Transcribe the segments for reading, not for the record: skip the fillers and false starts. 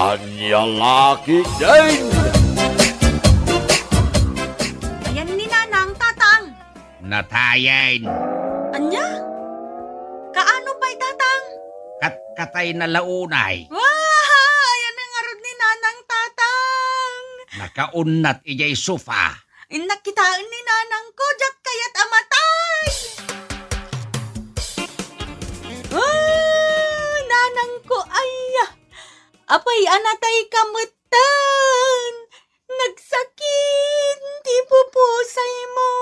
Anya laki din! Ayan ni Nanang, Tatang. Natayan. Anya? Kaano pa'y Tatang? Katay na launay. Wah! Ayan ang arod ni Nanang, Tatang. Nakaunat ijay sofa. Inakitaan ni Nanang ko, jak kaya't amatay. Nanang ko, ay. Apay anatay kamutan. Nagsakit, di pupusay mo.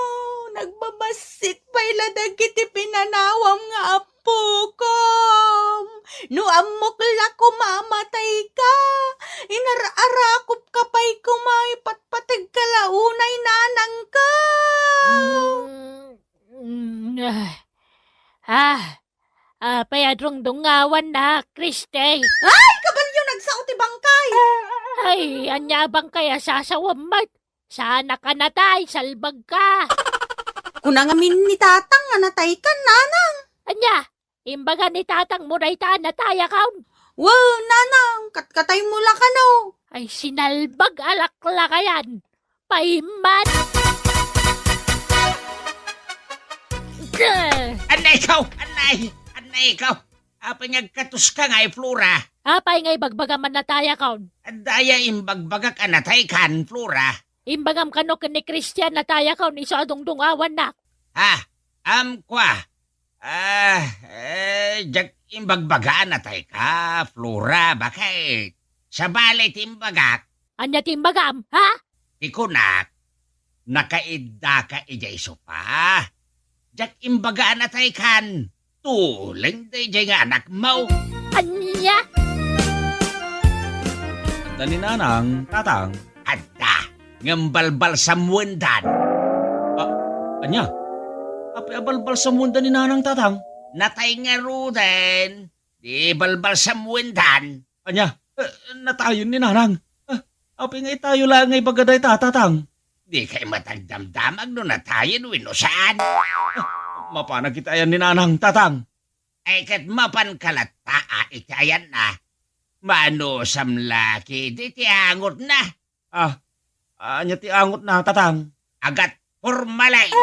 Nagbabasit pa'y ladagit ipinanawam nga apo ko. No amok la kumamatay ka. Inararakop ka pa'y kumay patpatag kalaunay nanang ka. Payadrong dungawan na, Kriste. Ay, kabalyo nagsauti bangkay. Ay, anya bang kaya sasawamat? Sana ka natay, salbag ka. Kunangamin ni Tatang nga natay ka, nanang. Anya, imbaga ni tatang mo na ita natay akaun. Wow, nanang, katkatay mo la ka no. Ay, sinalbag alakla kayan. Paiman. Anay ikaw! Anay ikaw! Panyagkatos ka nga, Flora. Apay ngay bagbagaman natay akaun. Daya imbagbagak anatay kan, Flora. Imbagam kano ni Christian natay akaun iso adong dungawan na. Kwa. Jak imbagbaga anatay ka, Flora. Bakit? Sa balay timbagak, Anya timbagam, ha? tikunak, nakaidda ka ijay sopa. Jak imbaga anatay kan, tuling da ijay nga anak mo. Anya? Dani Nanang, Tatang. Adda, ngambalbal sa muwendan. Anya? Apay abalbal sa munda ni Nanang, Tatang. Natay nga ruden. Di balbal sa muwendan. Anya? Natayon ni Nanang. Apay nga tayo lang ngay bagaday Tatang. Di kay matagdamdamag no natayin wino saan. Mapana kita yan ni Nanang, Tatang. Ay kat mapan kalataa itayan na. Mano samlaki di tiangot na. Anya ti angot na, Tatang. Agat formalay.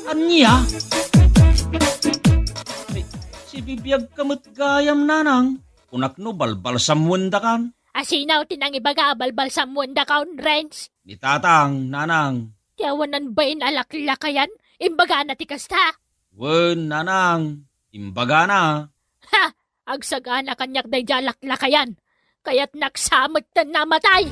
Anya? Si bibiyag kamot gayam, Nanang. Unak no balbal sa munda kan. Asinaw tinang ibaga balbal sa munda kaun, Renz. Ni Tatang, Nanang. Tiyawanan ba alakla kayan? Imbaga na tikasta. Wen, Nanang. Imbaga na. Ha! Agsagana kanyak day jalakla kayan. Kaya't naksamot na namatay.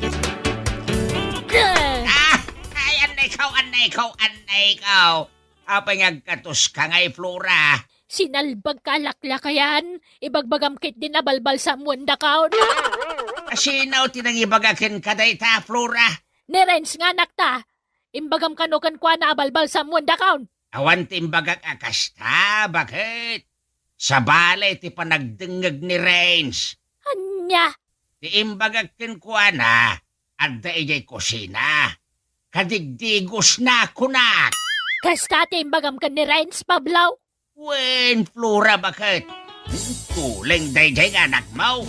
Ay anay ikaw. Apay ngagkatos ka ngay Flora. Sinalbag ka lakla kayan. Ibagbagam kit din na balbal sa munda kaun. Asinaw tinang ibagakin ka dayta Flora. Ni Renz nga nakta. Imbagam kanukan kwa na balbal sa munda kaun. Awan timbagak akasta, bakit? Sa balay ti panagdengeg ni Rains. Anya? Ti imbagak kinkwa na, adda ijay kusina. Kadigdigos na kunak. Kasta ti imbagam ka ni Renz, Pablaw. Wen, Flora, bakit? Tuling dayjay nga anak mo.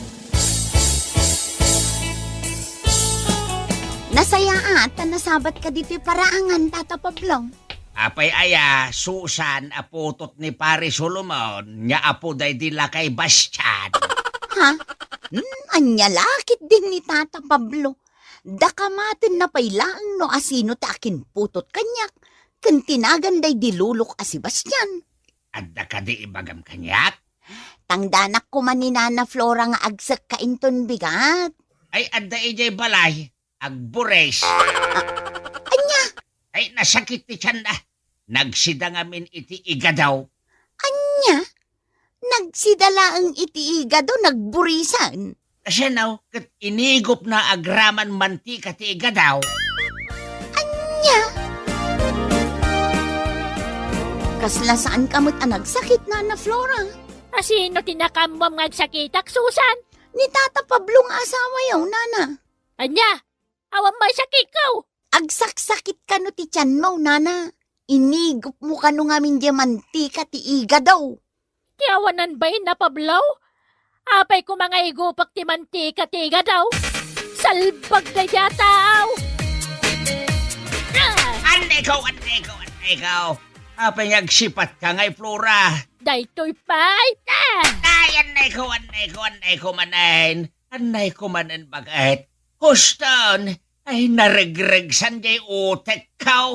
Nasaya at nasabat ka dito paraangan, Tata Pablo. Apay aya, Susan, aputot ni Pare Solomon, nya apo day dila kay Bastian. Ha? Anya lakit din ni Tata Pablo. Dakamatin na pailaang no asino ta akin putot kanyak. Kantinagan day dilulok a Sebastian. Adda ka di ibagam kanyak? Tangdanak ko man ni Nana Flora nga agsak kainton bigat. Ay adda ijay balay, agbures. Anya? Ay nasakit ti tiyan na. Nagsida ngamin iti igadaw. Anya? Nagsidala ang itiiga do nagburisan. Kasi now, kat inigop na agraman mantika ti igadaw. Anya? Kasla saan kamot ang nagsakit, Nana Flora? Asino tinakamwam nga sakitak, Susan? Ni Tata Pablo nga asawa yaw, Nana. Anya? Awam may sakit ko. Agsaksakit ka no ti tiyan mo, Nana. Inigop mo ka no ngamin diamantika ti iga daw. Tiyawanan ba na Pablaw? Apay ko mga igupak ti mantika-tiga daw. Salbag na yataw. Ikaw. Apay ngagsipat ka ngay, Flora. Daytoy pay. Anay ko manen. Anay ko manen bagay. Huston, ay naregreg sanjay utek ka.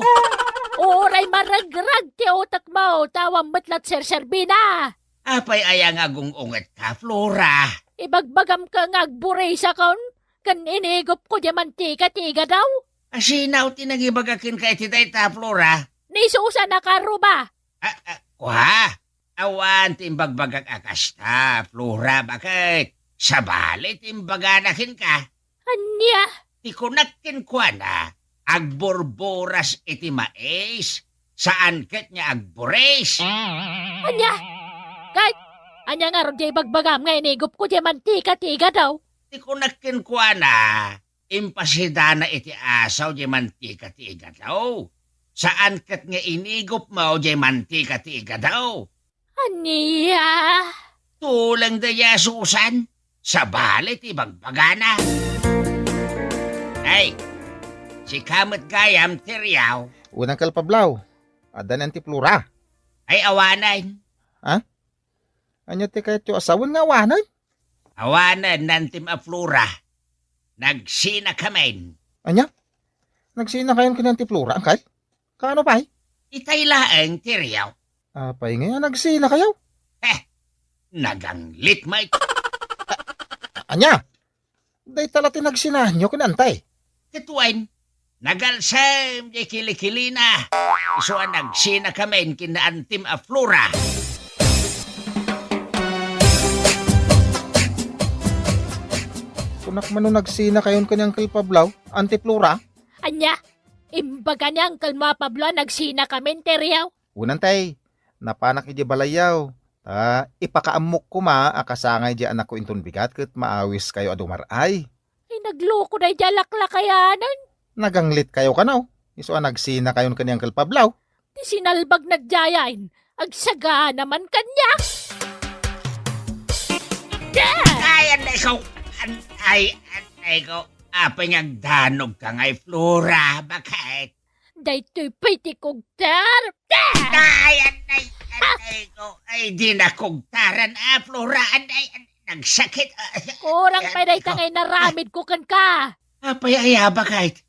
Oray maragrag ti utak mo. Tawang matlat serserbina. Apay ayang agungunget ka, Flora. Ibagbagam ka ngagburay sa kon. Kan inigop ko di mantika-tiga daw. Asinaw tinagibagakin ka iti dayta, Flora. Ni Susa na karuba. Kuha, awan timbagbagag akasta, Flora, bakit? Sa bali timbaganakin ka. Anya. Tikunakin kwa na, agborboras iti mais, saan ket niya agbores? Anya. Kahit, anya nga ron di bagbagam nga inigop ko di mantika-tiga daw. Tikunakin kwa na, impasida na iti asaw di mantika-tiga daw. Saan ket nga inigop mo di mantika-tiga daw? Anya. Tulang daya Susan, sa balit ibagbagana. Ay, si Kamot Gayam Tiryaw, Unang kalpablaw. Adan ang tiplura. ay awanan. Anya ti kayo asawan nga wanan? Awanan nantim a Flora. Nagsina kamen. Anya? Nagsina kayon kinang tiplura, angkay? Kaano pa'y? Itay laeng Tiryaw. Apay ngayon nagsina kayo. Naganglit may Anya? Day talati nagsinahan nyo kinantay. katuan. Nagalsam di kilikilina. Iso ang nagsina kamen kinaantim a Flora. Kunak man nung nagsina kayon kanyang kalpablaw, antiplura. Anya. Imbaga niya ang kalma Pablo nagsina kami teriyaw. Unan tay, napanak iti balayaw. Ipakaamok ko akasangay di anak ko inton bigat ket maawis kayo adumaray. Ay nagloko na jalakla kayanan. Naganglit kayo kanaw. Iso nagsina kayon kanyang kalpablaw. Di sinalbag nagjayain. Agsaga naman kanya. Ay, anay ko. Anay ko. Apay ngagdanog ka ngay Flora. Bakit? Daytoy piti kogtar. Ay, anay ko. Ay, di na kugtaran, Flora. Anay, nagsakit. Kurang pa day tangay naramid ko kan ka. Apay aya, bakit?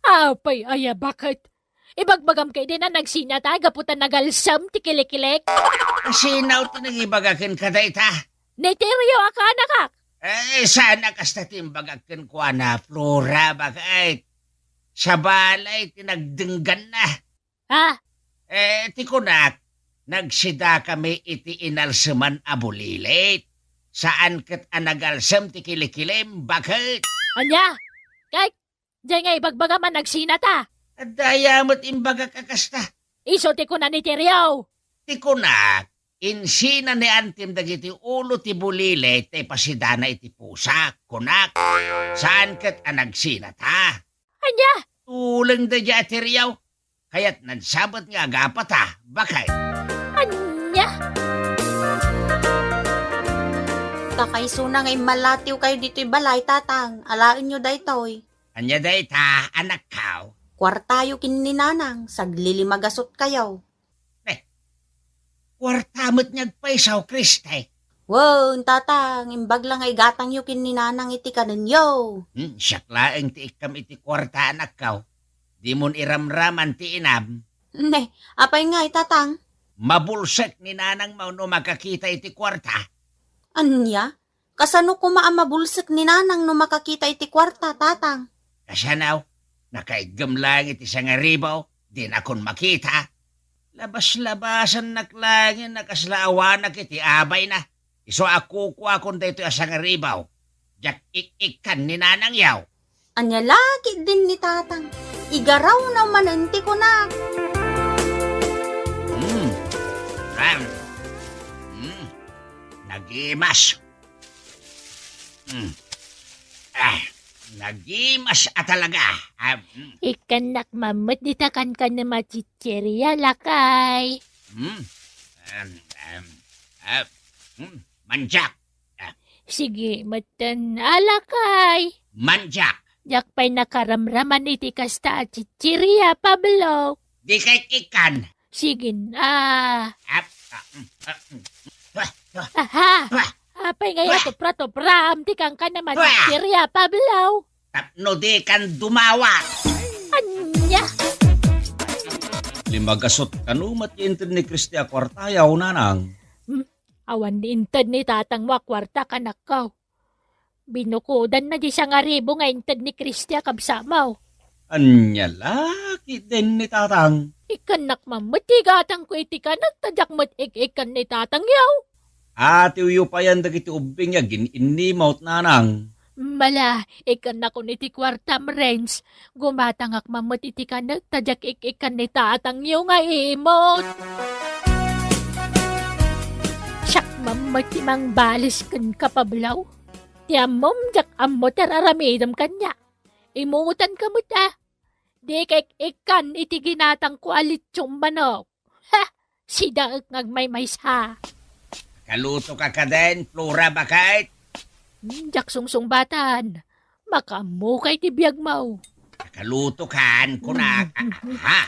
Apay aya bakit? Ibagbagam kay din na nagsina ta gaputan nagalsam ti kilikilek. Asinaw tinagibagakin ka dayta. Neteryo aka nakak. Sana kasta timbagakin ko na, Flora. Bakit? Sa balay, tinagdenggan na. Ha? Tikunak, nagsida kami iti inalsaman abulilit. Saan ket anagalsam ti kilikilim? Bakit? Anya? Kay, diyan nga ibagbagam man nagsina ta. Dayamot imbaga kakasta. Iso ti ko na neteryo. Tikunak, insina ni antim dagiti ulo ti bulilit te pasidana iti pusak. Kunak, saan ket anagsina ta? Anya? Tulang da dya teriyaw. Kaya't nagsabat nga agapat ha. Bakit? Anya? Kakaisuna ngay malatiw kayo dito'y balay, tatang. Alain nyo daytoy. Anya day ta, anak kaw. Kwartayo kininanang, saglilimagasot kayo. Kwartamot niyagpaisaw, Kriste. Wow, tatang, imbag lang ay gatang yu kininanang iti kanenyo. Siyaklaeng ti ikam iti kwarta, anak kaw. Di mon iramraman ti inam. Ne, apay nga tatang. Mabulsek ni nanang mau no makakita iti kwarta. Anya? Kasano ko maamabulsik ni nanang no makakita iti kwarta, tatang? Kasanaw, nakaigam lang iti sangaribaw, di na kon makita. Labas-labasan naklangin, nakaslaawanak iti abay na. Iso ako kon dito asangaribaw. Jak ik-ikan ni nanang yaw. Anya lagi din ni tatang. Igaraw na manenti ko na. Nagimas. Nagimas talaga. Ikanak mamut ditakan ka na machicherya lakay. Manjak. Sige, matan alakay. Manjak, Jak pa'y nakaramraman iti kasta at chichirya, Pablo. di kay ikan. Sige na. Ah, Aha! Apay ngaya to prato-pram, tikang ka naman chichirya, Pablo. Tapno di kan dumawa. Anya! Limagasot kanumat intin ni Kristi akwartayaw nanang. Awan ni inted ni tatang wakwarta kanakaw. Binukudan na di siya nga ribo nga inted ni Kristia kabsamaw. Anya laki din ni tatang. Ikanak mamatigatang ko iti kanak tadyak mat ikan ni tatang yaw. Ati uyo pa yan dagiti ubing ya gin-inimaut nanang. Mala, ikan na ko niti kwartam rents. Gumatangak mamat iti kanak tadyak ikan ni tatang yaw nga imot. Siyak mamati mang balis kan kapablaw. Tiyamom jak ammo tararamidam kanya. Imutan ka mo ta. Di kay ikan iti ginatang ko alitsong manok. Ha! Sida ngagmay sa. Kaluto ka din, Flora bakit? Jak sungsung batan. Makamukay ti biyag mau. Kaluto kan kunak. Ha?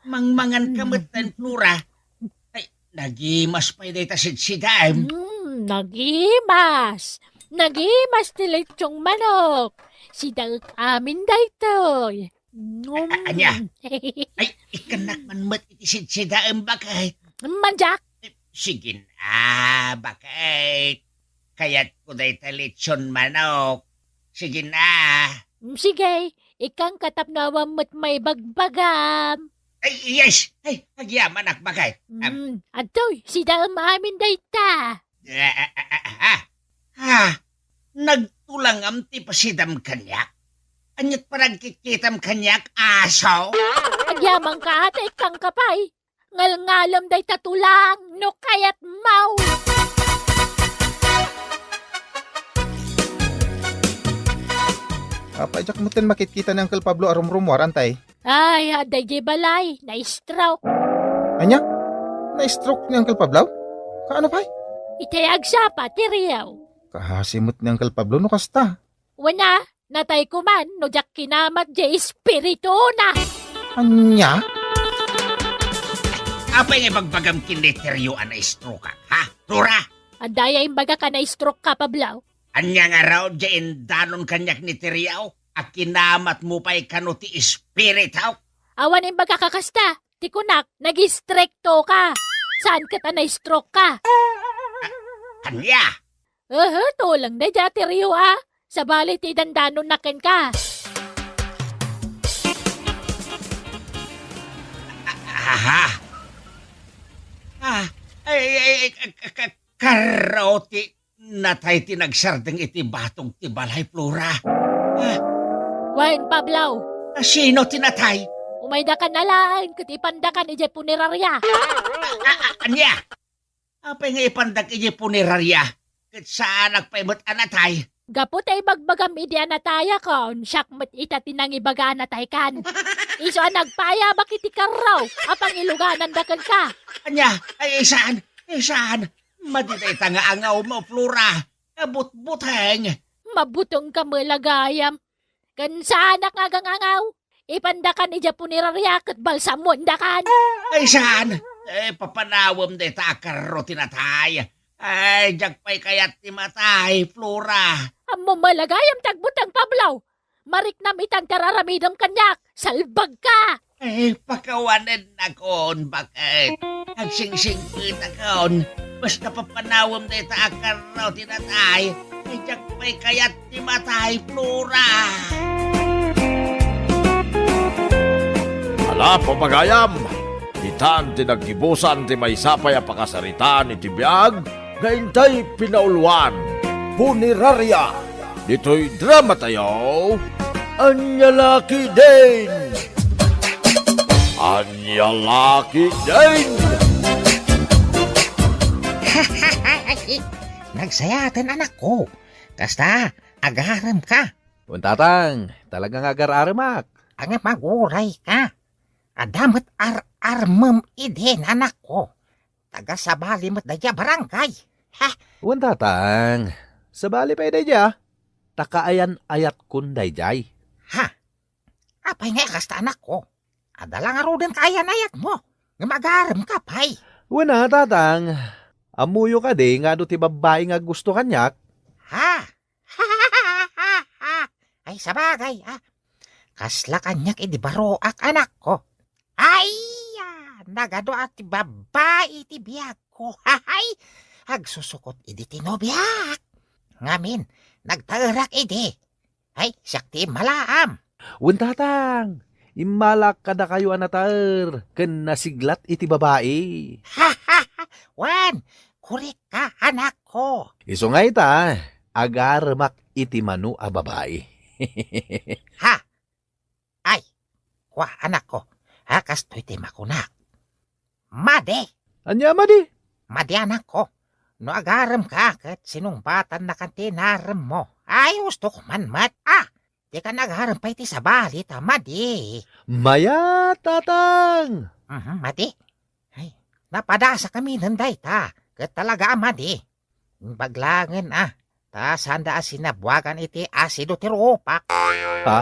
Mangmangan kamot din, Flora. Ay, nagimas pa iti tasid-sidam. Nagimas. Nagimas ti litsong manok. Sida amin daytoy. Anya? Ay, ikanak man mat iti sidsidam bakit? Manjak. Sige na, bakit? Kaya't ko day talitsyon manok. Sige na. Sige, ikang katapnawam mo't may bagbagam. Ay, yes! Ay, nagyaman ak bakit? Atoy, sida amin dayta. Nagtulang am ti pasidam kanyak. Anyat parang kikitam kanyak aso. Agyamang ka ata ikang kapay. Ngal-ngalam day tatulang, no kayat mau. Apajak mo tin makikita ng Uncle Pablo arum-rumwar, antay. Ay, aday di balay, na-stroke. Anya? Na-stroke ni Uncle Pablo? Kaano pa? Itayag siya pa, tiriyaw. Kahasimot ni Uncle Pablo no kasta. Wana, natay ko man, no jak kinamat di espiritu na. Anya? Apa yung ibagbagam kiniteryo na stroke ka, ha? Flora? Andaya imbaga ka na-stroke ka, Pablaw. Anya nga raw dyan danon kanyak ni Teriaw at kinamat mo pa'y kano ti spirit haw. Awan imbaga kakasta, tikunak, nag-strekto ka. Saan ka ta na-stroke ka? Anya? Tulang na dya, tiriyo sa balit idandanon nakin ka. Aha. Karoti natay tinagsardeng iti batong ti balay, Flora. Wain, Pablaw, Sino tinatay? umayda ka nalaan, katipanda ka ni Jay Punerarya. Anya? Apay nga ipandag iti punerarya. Kat saan nagpaimot anatay? Gapot ay bagbagam idi anataya kon, siyak mat ita tinang ibaga anatay kan. Iso nagpaya bakit ikaraw, apang iluganan dakan ka. Anya? Ay saan? Saan? Maditay nga angaw mo, Flora. Abut-buteng. Mabutong ka malagayam. Kan saan nakagangangaw? Ipandakan ni Japunirarya kat balsamon dakan. Ay saan? Papanawam de takaro tinatay. Ay, jagpay kayat ti matay, Flora. Amo malagayam tagbutang Pablaw. Marik nam itan kararamidam kanyak. Salbag ka. Ay, pakawanan na kon, bakit? Agsingsing na kon. Basta papanawam de takaro tinatay. Ay, jagpay kayat ti matay, Flora. Ala, papagayam! Itan tinaggibusan ti may sapay a pakasaritaan iti biyag, ngaintay pinauluan. Punerarya! Dito'y drama tayo, Anyalaki din! Anyalaki din! Nagsayatan anak ko. Kasta, agaram ka. Puntatang, talagang agar-aramak. Ang maguray ka. Adamat ar-armam idin anak ko. Taga sabali mat dadya barangay. Puntatang, Sa bali pa dayjay, takaayan ayat kun dayjay. Ha? Apay nga kasta anak ko. Adala nga ro din kayan-ayat mo. Nga mag-aaram ka, pay. Wala, tatang. Amuyo ka di, nga do ti babae nga gusto kanyak. Ha? Ay, sabagay, ha? Kasla kanyak baro anak ko. Ay, nagado at babae ti biyag ko. Hay, agsusukot tinobyak. Ngamin, nagtarak Ay, sakti malaam. Wen, tatang. Imalak ka na kayo anatar. Ken nasiglat iti babae. Wan, kurik ka, anak ko. Iso nga ita, agarmak iti manu a babae. Ha? Ay, kwa anak ko. Kastoy ti makunak. Made, Anya madi? madi anak ko. No agaram ka kat sinumbatan na kantinaram mo. Ay, gusto ko man mat. Di ka nagaram pa iti sa bali, madi. Maya, tatang. Madi. Ay, napadasa kami nanday ta. Kat talaga madi. Baglangan ta sanda sinabuagan iti asido ti ropak. Ha?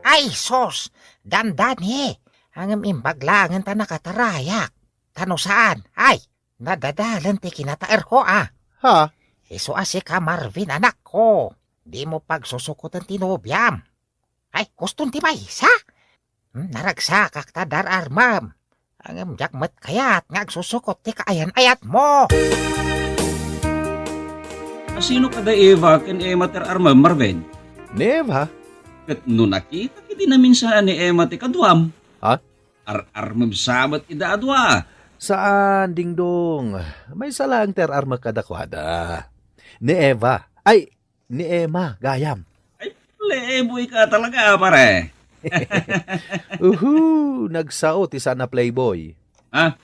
Ay, sos, dandani. Ang imbaglangan ta nakatarayak. Tano saan? Ay, nadadalan ti kinataer ko Ha? Iso asi ka Marvin anak ko. Di mo pagsusukutan tinobyam. Ay, guston ti maysa. Naragsakak ta dararmam. Ang imjakmat kayat ngagsusukot ti kaayan-ayat mo. Asino kada Eva ken Emma ter arma Marvin? Neva? Ket no nakita kiti namin sa ni Emma ti kadwam. Ha? Armam sabat ida adwa. Saan, dingdong? May salang ter arma kadakwada. Ni Eva. Ay, ni Emma, gayam. Playboy ka talaga, pare. Nagsao ti sana playboy.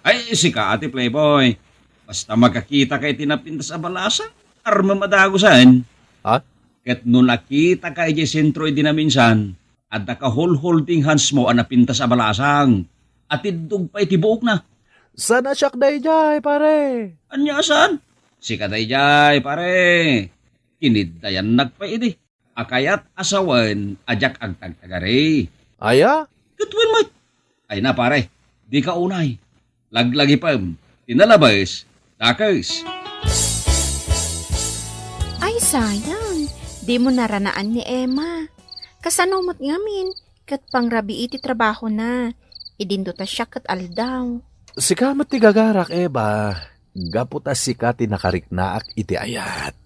Ay, si ka ati Playboy. Basta magkakita kay tinapintas a balasa, arma madagusan. Ha? Ket no nakita kay di sentro dinaminsan, at naka-holding hands mo ang napintas a balasang. At idug pa itibuok na. Sana siyak dayjay, pare. Anya saan? Si kadayjay, pare. Kinidayan nagpaidi. Akayat asawan, ajak ang tagtagari. Aya? Katwin mo. Ay na pare, di ka unay. Laglagi pa, tinalabas, takas. Ay, sayang. Di mo naranaan ni Emma. Kasanumot ngamin, kat pangrabi iti trabaho na. Idinto ta siya kat aldaw. Sikamat ti gagarak, Eba. Gaputa sika ti nakariknaak iti ayat.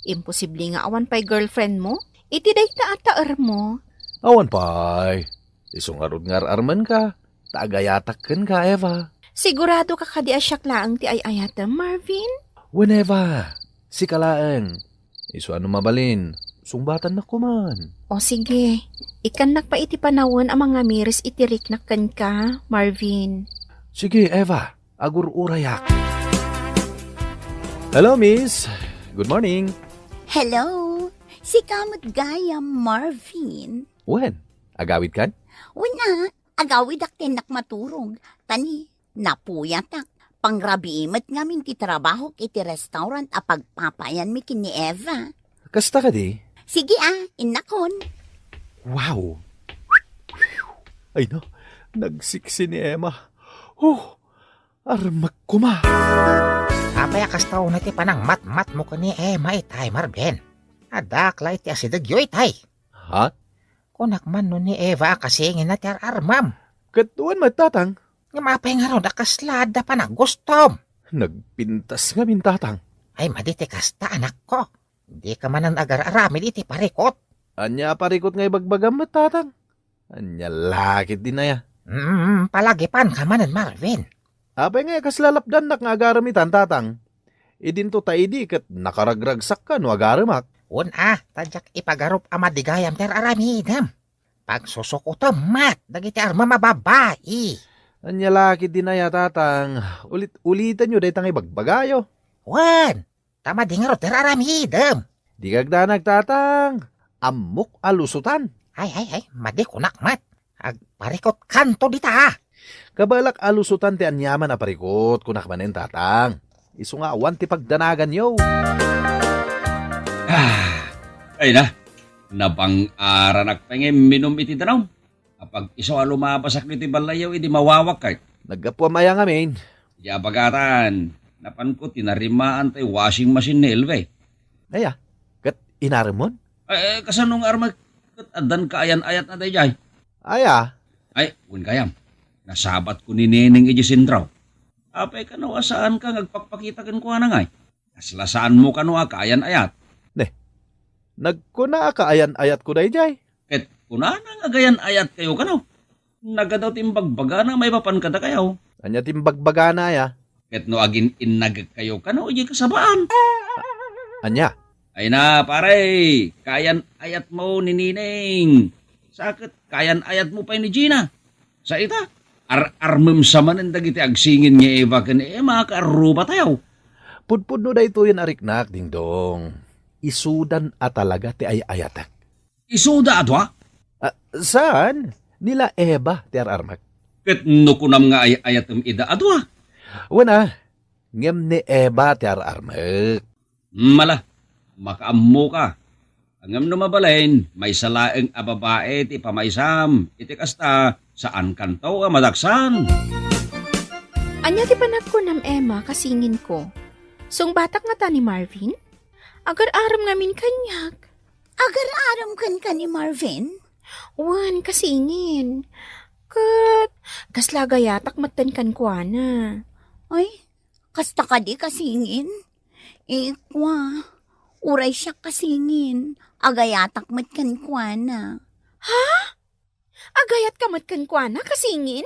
Imposible nga awan pa'y girlfriend mo. Iti day taataar mo. Awan pay. Isungarod ngar arman ka. Taagayatakkan ka, Eva. Sigurado ka kadi asyak laang ti ay-ayata, Marvin? Whenever. Sikalaang. Isu ano mabalin. Sungbatan na kuman. O sige, ikanak pa iti panawon ang mga miris itiriknakan ka, Marvin. Sige, Eva. Agur urayak. Hello, miss. Good morning. Hello, si kamot gayam Marvin. When? Agawid kan? Una, agawid ak tinak maturog. Tani, napuyatak. Pangrabiimat ngamin ti trabaho iti restaurant a pagpapayan mi kini Eva. Kasta ka di? Sige inakon. Wow. Ay no, nagsiksi ni Emma. Armak kuma. Apay kastaw na ti panang mat-mat mo ko ni Emma itay Marvin. Adaklay ti asidagyo itay. Ha? Kunak man nun ni Eva kasingin na ti armam. Katuan matatang. Nga mapay nga ron akaslada pa na gustom. Nagpintas nga mintatang. Ay maditi kasta anak ko. Di ka man ang agar-aramid iti parikot. Anya parikot nga ibagbagam matatang. Anya lakit din na ya. Palagipan ka manan Marvin. Apay nga kaslalapdan nak nga agaramitan tatang. Idinto ta idi kat nakaragragsak ka no agaramak. Tadyak ipagarup amadigayam ter aramidam. Pagsusukutom mat, dagiti arma mababai. Anya lakit din na ya tatang. Ulitan nyo day tang ibagbagayo. Tama di nga ro ter aramidam. Di kagdanag tatang. Amok alusutan. Ay, madi kunak mat. Agparikot kanto dita. Kabalak alusutan ti anyaman a parikot kunak manen tatang. Isu nga awan ti pagdanagan yo. Ay na, nabang-aranak pa nga minom iti danaw. Kapag iso lumabasak niti balayaw, idi mawawak kay. Nagkapuamaya ngamin. Iya bagatan, napan ko tinarimaan tay washing machine ni Elve. Aya, kat inaramon? Kasanong arma, adan kaayan-ayat na tayo jay. Aya, Ay, kun kayam, nasabat ko ni Neneng iji sindraw. Apay ka no, asaan ka ngagpakpakita kan ko anangay. Naslasaan mo ka no, kaayan-ayat. nagkuna ka ayan-ayat ko dayjay. Ket kunanang agayan-ayat kayo ka no. Nagadaw timbagbaga na may papan kada kayo. Anya timbagbaga na ya. Ket no agin inag kayo ka no, iji kasabaan. Anya, Ay na, pare, kayan-ayat mo ni Nineng. Sakit, kayan-ayat mo pa ni Gina. Sa ita, armem sa manan dagiti agsingin nga Eva kan Emma, karuba tayo. pudpud no dayto yan ariknak, dingdong. Isudan at talaga ti ay-ayatak. Isuda ato ha? Saan? Nila Eba ti ararmak. Ket no kunam nga ay ayatem ida ato ha? Wana, ngem ni Eba ti ararmak. Mala, makaammo ka. Angam no mabalain, may salaeng ababae ti pamaysam. Iti kasta, saan kantaw a madaksan? Anya ti panag ko nam Emma kasingin ko. Sung batak nga ta ni Marvin? Agar-aram ngamin kanyak. Agar-aram kan ka ni Marvin? Wan, kasingin. Kat, kaslagayatak matan kan kwa na. Ay, kasta ka di kasingin. Kwa, uray siya kasingin. Agayatak mat kan kwa na. Agayat ka matan kwa na, kasingin?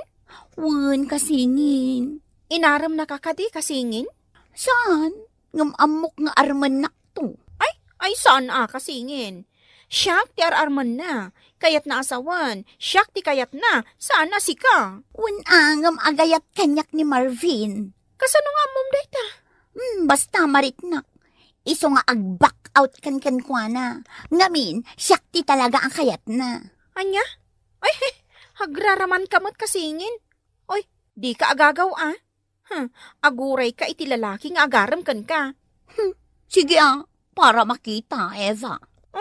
Wan kasingin. Inaram na kakadi, kasingin? Saan? Ngamamok nga arman nakto. Ay, saan kasingin? Siyak ti ararman na. Kayat na asawan. Siyak ti kayat na. Saan na sika? Unangam agayat kanyak ni Marvin. Kasano nga mong data? Basta maritnak. Iso nga ag-back out kan kwa na. Ngamin, siyak ti talaga ang kayat na. Anya? Ay, hagraraman kamot kasingin. Oy, di ka agagaw aguray ka iti lalaki nga agaram kan ka. Sige para makita, Eva.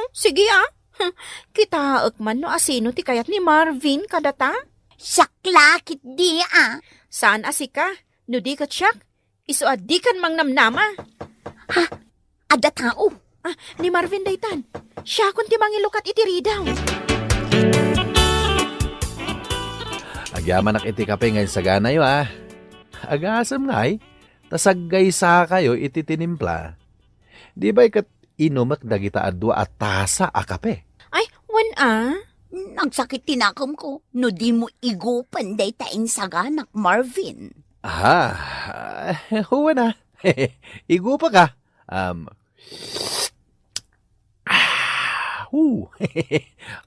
Sige kita man no asino ti kayat ni Marvin kadata? Saklakit di Saan asika? No di ka tsak? Iso di kan mang namnama? Ada tao. Ni Marvin daytan. Siya kun ti mangilukat iti ridaw. Agyaman ak iti kape ngayon sa ganayo Agasam ngay, tasaggay sa kayo iti tinimpla. Di ba ikat inumak dagita adwa at tasa a kape? Ay, wan Nagsakit tinakam ko. No di mo igupan day taing saganak, Marvin. Huwa na. Igo pa ka.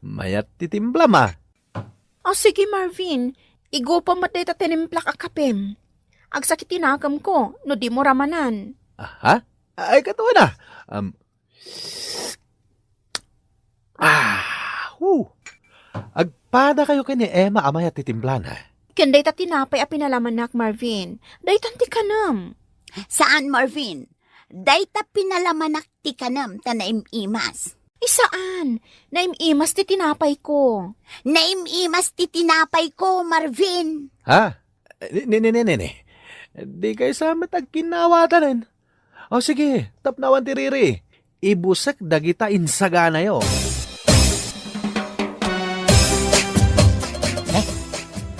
Mayat titimpla ma. Sige Marvin. Igo pa matay ta tinimplak a kapem. Agsakit tinakam ko, no di mo ramanan. Ay, katuwa na. Agpada kayo kini Emma amay at titimplan Kanday ta tinapay a pinalaman nak Marvin. Day tanti kanam. Saan, Marvin? Day ta pinalamanak ti kanam ta naimimas. Isaan? Naimimas ti tinapay ko. Naimimas ti tinapay ko, Marvin. Nene. Di kayo sa matagkinawatanin. Sige, tapnawan ti Riri. Ibusak dagita insagana yo.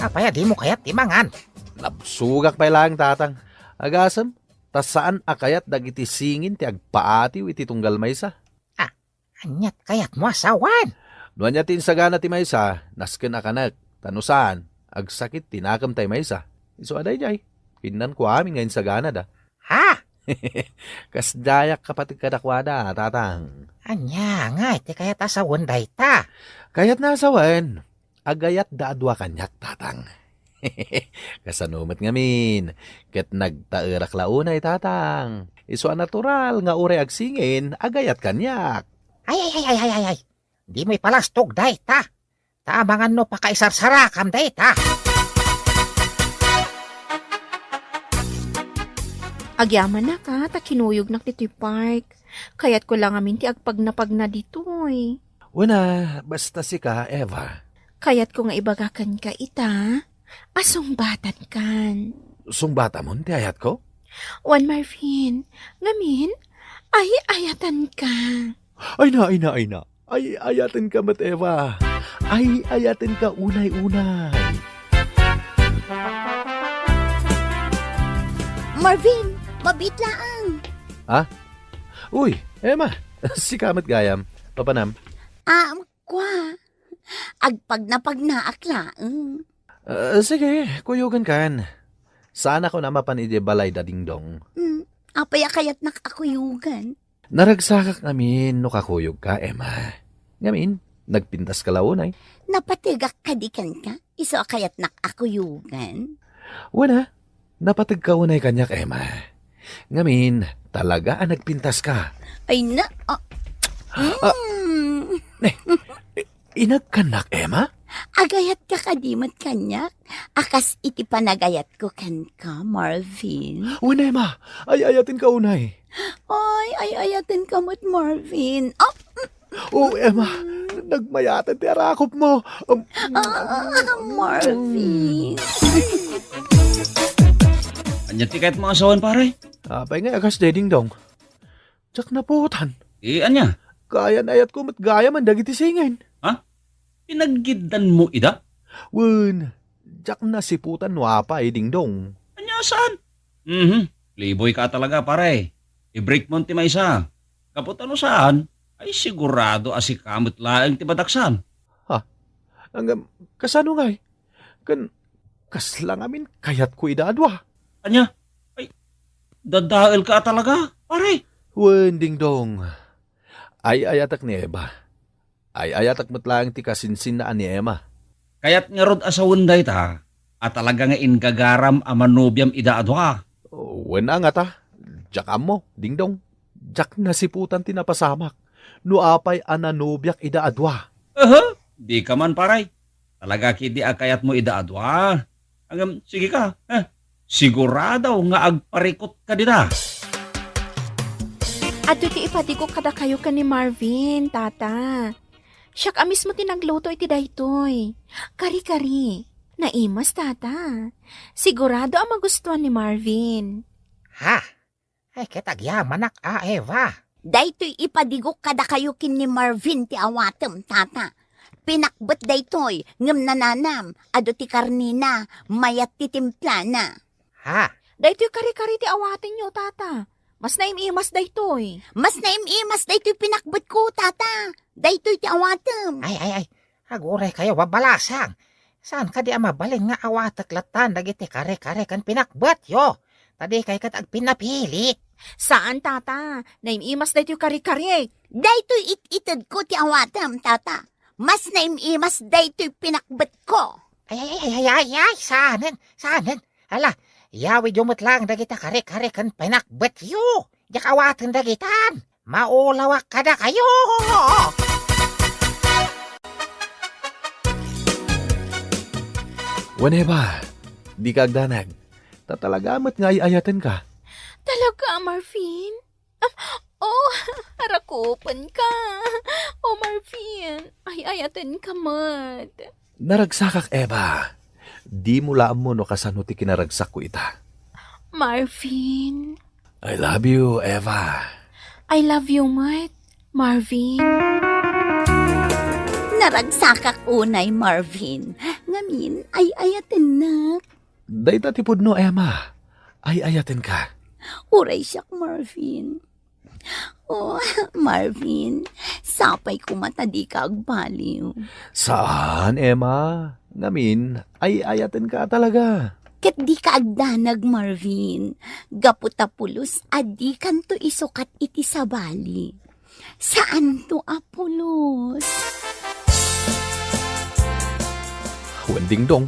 Apaya di mo kayat timangan. Nabsugak pa lang tatang. Agasam, tasaan akayat dagiti singin ti agpaatiw iti tunggal maysa. Anyat kayat mo asawan. Nuan niya tinsagana ti maysa, nasken akanak, tanusan, agsakit tinakam tay maysa. Iso aday jay, kinan ko amin ngayon sagana da. Kas dayak kapatid kadakwada, tatang. Anya nga, iti kayat asawan day ta. Kayat na asawan, agayat da adwa kanyak, tatang. Kasanumat ngamin, ket nagtairak launay, tatang. Iso natural nga ure agsingin, agayat kanyak. Ay. Di mo'y palastog day ta. Tamangan no pakaisarsarakan day ta. Agyaman na ka, ta kinuyog na ti park. Kayat ko lang amin ti agpagnapag na ditoy. Wana, basta si ka, Eva. Kayat ko nga ibagakan ka ita. Asong batan kan. Sungbata mo, ti ayat ko? Wan Marvin, ngamin, ay ayatan ka. Ay na. Ay, ayatin ka, mat Eva. Ay, ayatin ka unay-unay. Marvin, mabitlaang. Uy, Emma, si kamat gayam. Papanam. Kwa. Agpagnapag na aklaang. Sige, kuyugan kan. Sana ko na mapanidi balay da dingdong. Apaya kayat nakakuyugan. Naragsakak namin no kakuyog ka, Emma. Ngamin, nagpintas ka launay. Napatigak kadikan ka. Iso kayat nakakuyugan. Wana, napatag ka unay kanyak, Emma. Ngamin, talaga nagpintas ka. Ay na. Inagkanak, Emma? Agayat ka kadimat kanyak. Akas iti panagayat ko kan ka, Marvin. Wana, Emma, ay ayatin ka unay. Ay ayatin ka mo't Marvin. Oh, Emma, nagmayatan ti arakop mo. Marvin. Anya ti kahit mga asawan, pare? Apay nga akas deding dong. Tsak na putan. Anya? Kaya na ayat ko mat gaya man dagiti singin. Pinaggidan mo, ida? Wen, tsak na siputan wapa ding dong. Anya, saan? Playboy ka talaga, pare. I-break mo ti may isa. Kapot ano saan? Ay sigurado asikamot laeng ti badaksan. Hanggang kasano ngay? Kaslang amin kayat ko idadwa. Anya? Ay, dadael ka talaga, pare. Wen, ding dong. Ay ayatak ni Eva. Ay ayatak matlang ti kasinsin na ni Emma. Kaya't nga rod asawon day ta, at talaga nga ingagaram amanubyam idaadwa. Wen nga ta. Jakam mo, ding dong. Jak na siputan ti napasamak. Nuapay ananubyak idaadwa. Di ka man, pare. Talaga kidi akayat mo idaadwa. Hanggang, sige ka. Sigurado nga agparikot ka dita. At ti ipatigo kada kayo ka ni Marvin, tata. Siyak amis mo tinagluto iti daytoy. Kari-kari. Naimas, tata. Sigurado ang magustuhan ni Marvin. Ha? Ay, kitagyaman Eva. Daytoy ipadigok kada kayo kin ni Marvin ti awatem, tata. Pinakbet daytoy, ngem nananam, ado ti karnina, mayat ti timplana. Ha? Daytoy kari-kari ti awatin nyo, tata. Mas naimimas daytoy. Mas naimimas daytoy pinakbet ko, tata. Daytoy ti awatem. Ay. Aguray kayo, wabalasang. Saan ka di mabalin nga awatak latan dagiti kare-kare kan pinakbet yo? Tadi kay kat agpinapili. Saan, tata? Naimimas daytoy kari-kari. Daytoy it-ited ko ti awatem, tata. Mas naimimas daytoy pinakbet ko. Ay, saanen. Ala, yawi dumot lang dagita kare-kare kan pinakbet yo. Yak awatan dagitan. Maulawak kada kayo. Wen Eva, di ka agdanag. Tatalagamat nga ayatin ka. Talaga, Marvin? Harakupan ka. Marvin, ay ayatin ka mat. Naragsakak, Eva. Di mo laam mo no kasano ti kinaragsak ko ita. Marvin, I love you, Eva. I love you, mat. Marvin. Naragsakak unay, Marvin. Ngamin, ay ayaten nak. Dayta tipod no, Emma. Ay ayatin ka. Uray siyak, Marvin. Oh, Marvin, sapay ko mata di ka agbaliw. Saan, Emma? Ngamin, ay ayatin ka talaga. Ket di ka agdanag, Marvin. Gaputapulos, adi kanto isukat iti sabali. Saan to apulos? Wending dong.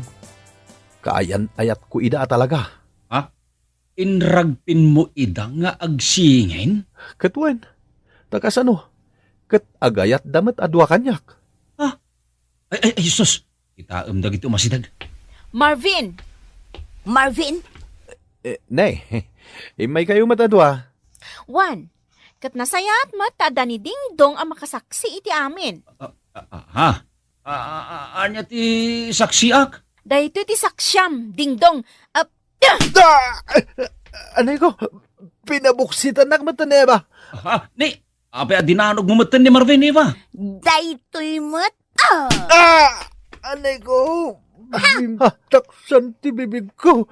Kaayan ayat ko ida talaga. Inragpin mo ida nga agsingin? Katwen, takas ano? Kat agayat damat adwa kanyak. Ay, sus! Itaam dagito masidag. Marvin! Marvin, Nay, may kayo matadwa. One, Kat nasayat matada ni Ding Dong ang makasaksi iti amin. Ha? Anya ti saksiak? Dahito iti saksyam, Ding Dong. Anay ko, pinabuksitan nak mataneba. Ha? Ni, apay dinanog mo matan ni Marvin, Eva. Daytoy mo't, Anay ko, taksan ti bibig ko.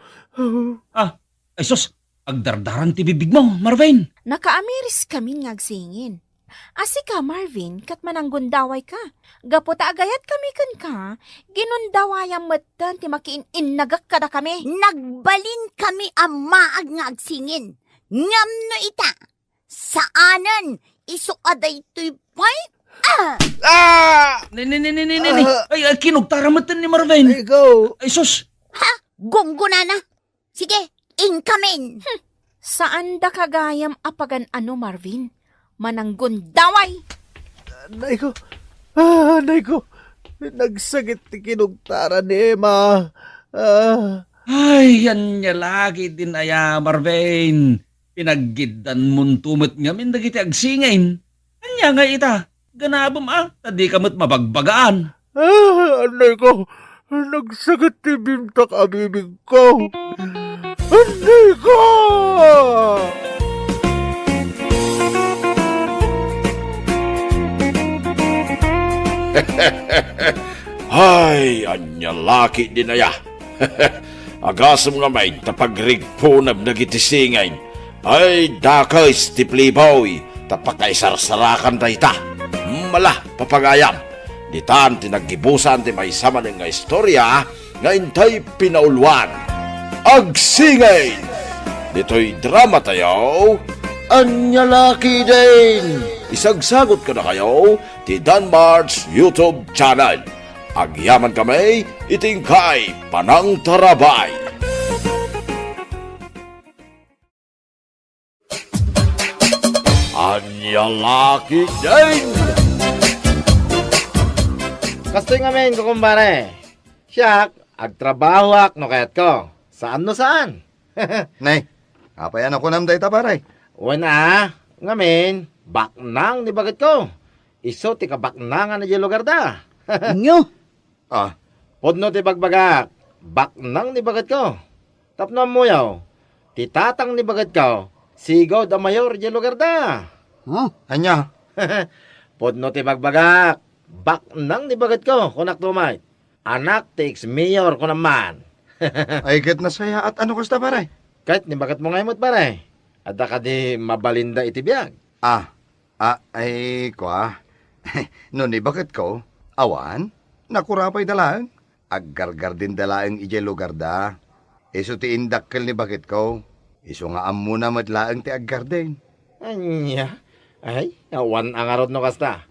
Ay sus, agdardaran ti bibig mo, Marvin. Nakaamiris kami ngagsingin. Asi ka, Marvin, kat mananggundaway ka. Gaputa agayat kami kan ka, ginundawayang matan ti makiin-innagak kada kami. nagbalin kami ang maag nga agsingin. Ngam no ita, saanan, isuaday to'y pay, Ni. Ay, kinugtara matan ni Marvin. Anay ko, Ay sus, gungguna na. Sige, inkamin. Saan da kagayam apagan ano, Marvin? Mananggundaway! anay ko, nagsagit ti kinugtara ni Emma. ay, yan niya lagi din aya, Marvin. Pinaggidan mong tumot ngamin dagiti agsingain. Anya nga ita, ganabom tadi kamot mabagbagaan. Anay ko, nagsagit ti bintak ang bibig ko. Anay ko! Ay, anya laki din aya. Agasam nga may tapagrigpunab na gitisingay. Ay, dakais ti playboy, tapakaisarsarakan da ita. Mala, papagayam. Ditan tinaggibusan ti may sama nga istorya, nga intay pinaulwan. Agsingay! Dito'y drama tayo, anya laki din. Isagsagot ka na kayo, ti Danmar's YouTube channel. Agyaman kami, itingkay Panang Tarabay. Anya laki din. Kastoy nga men, kukumbare. Siyak, agtrabaho no kayat ko. Saan no saan? Nay, apayan ako nam dayta paray. Wana, nga men, baknang ni bagit ko. Iso ti kabaknangan na di lugar da. Nyo, Ah, Podno ti bagbagak, baknang ni bagit ko. Tapno mo yaw, ti tatang ni bagit ko, sigaw da mayor di lugar da. anya, Podno ti bagbagak, baknang ni bagit ko, kunak tumay. Anak takes mayor ko naman. ay ket na saya at ano kasta paray? Kahit ni bagat mo ngayon pare. Ada ka di mabalinda iti biyag. Ay, kwa. No ni bakit ko, awan, nakurapay dalaan. Aggargar din dalaang ije lugar da. Iso ti indakkel ni bakit ko. Iso nga amuna matlaang ti aggar din. Anya, ay, awan ang arod no kasta.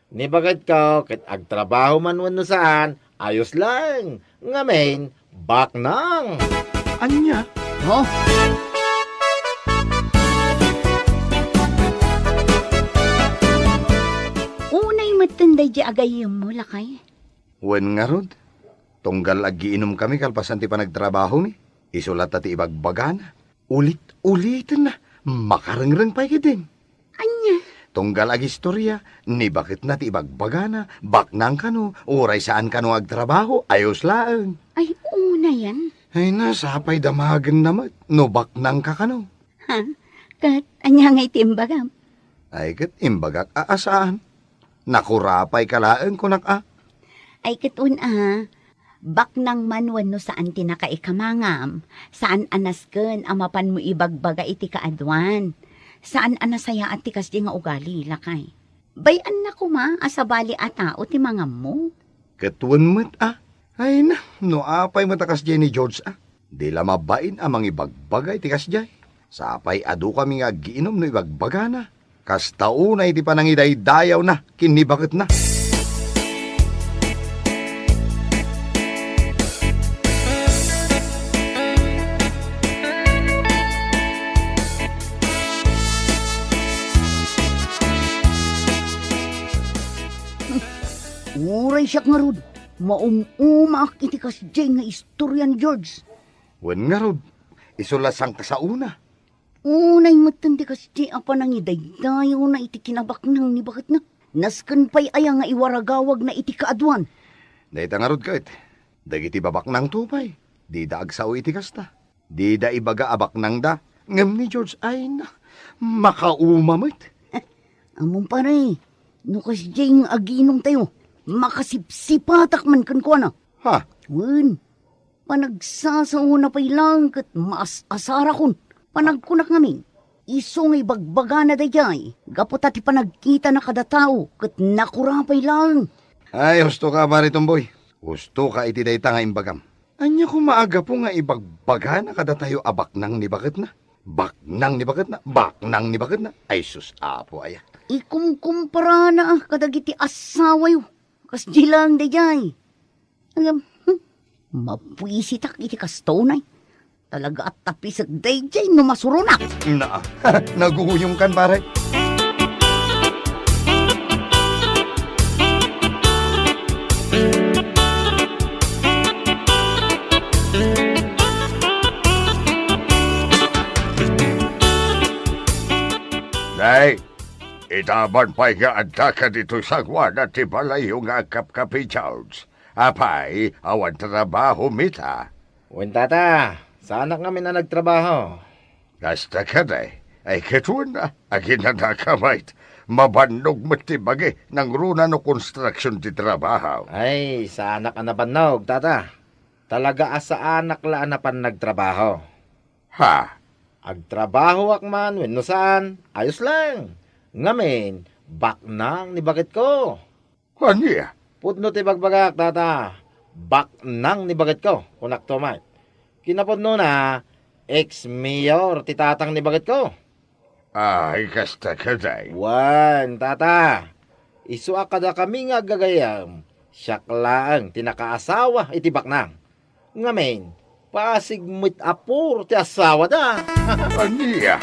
Ni bagat ko, kahit agtrabaho man wano saan, ayos lang. Ngamen, baknang. Anya? unay matanday di agayam mo, lakay. Wen nga rod. Tunggal agiinom kami kalpasan ti panagtrabaho mi. Isulat ti ibagbagan. Ulit-ulitin na. Makarengreng pa din. Anya, Tunggal ag istorya, ni bakit na ti ibagbagana, baknang kano, uray saan kano agtrabaho, ayos laang. ay una yan. Ay nasapay damagan naman, no baknang ka kano. Ha? Kat, anya nga itimbagam. Ay kat imbagak aasaan. Nakurapay kalaan kunak Ay katun baknang manwan no saan tinakaikamangam, saan anasken amapan mo ibagbaga iti kaadwan, saan anasaya at tikas di nga ugali, lakay. Bayan na kuma, asabali ata o ti mga mo. Katuan mo't Ay na, no apay matakas jay ni George Di la mabain amang ibagbagay tikas jay. Sapay adu kami nga giinom no ibagbagana. Kas taunay ti panangiday dayaw na, kinibakit na. Uray siya nga rod, maumak iti kasjay nga istoryan, George. Wen nga rod, isulasang ka sa una. Unay matandi kasi apa nang idaydayo na iti kinabak nang ni bakit na. Nasken pa'y aya nga iwaragawag na iti kaadwan. Dahit ang arod ka dagiti babak ng tupay. Di da agsaw iti kasta. Di da ibaga abak nang da. Ngam ni George ay na. Makaumamit. Amon pare, no kasi jay nga aginong tayo. Makasipsipatak man kan ko na. Ha? Wen, panagsasaw na pa'y lang kat maas asara kon. Panagkunak ngamin. Iso nga'y bagbaga na dayay. Gapot ati panagkita na kada tao kat nakurapay lang. Ay, husto ka pare tomboy. Husto ka iti dayta nga imbagam. Anya ko maaga po nga ibagbaga na kada tayo abaknang ni bakit na. Baknang ni bakit na. Baknang ni bakit na. Ay sus apo aya. Ikumkumpara na kadagiti asawa yo. Kas di lang dayay. Mapwisitak iti kastonay. Talaga at tapisag dayjay no masurunak. Na, naguyong kan pare. Day, itaban pa'y nga adda ka dito sa gwana ti balayo nga kapkapi Charles. Apay, awan trabaho mita. Wen tata, sana kami na nagtrabaho. Kasta ka day, ay kituan na, agin na nakamait. Mabanog mo ti bagi ng runa no construction ti trabaho. Ay, sa anak na banog, tata. Talaga asa anak laan na pan nagtrabaho. Ha? Agtrabaho akman, wen no saan, ayos lang. Ngamin, baknang ni bakit ko. Anya? Putno ti bagbagak, tata. Baknang ni bakit ko, kunak to mate. Kinapod no na, ex-mayor ti tatang ni bakit ko. Ay, kasta ka day. Wan, tata. Isu akada kami nga gagayam. Siyaklaan, tinakaasawa iti baknang. Ngamin, pasigmit apur ti asawa da. Anya?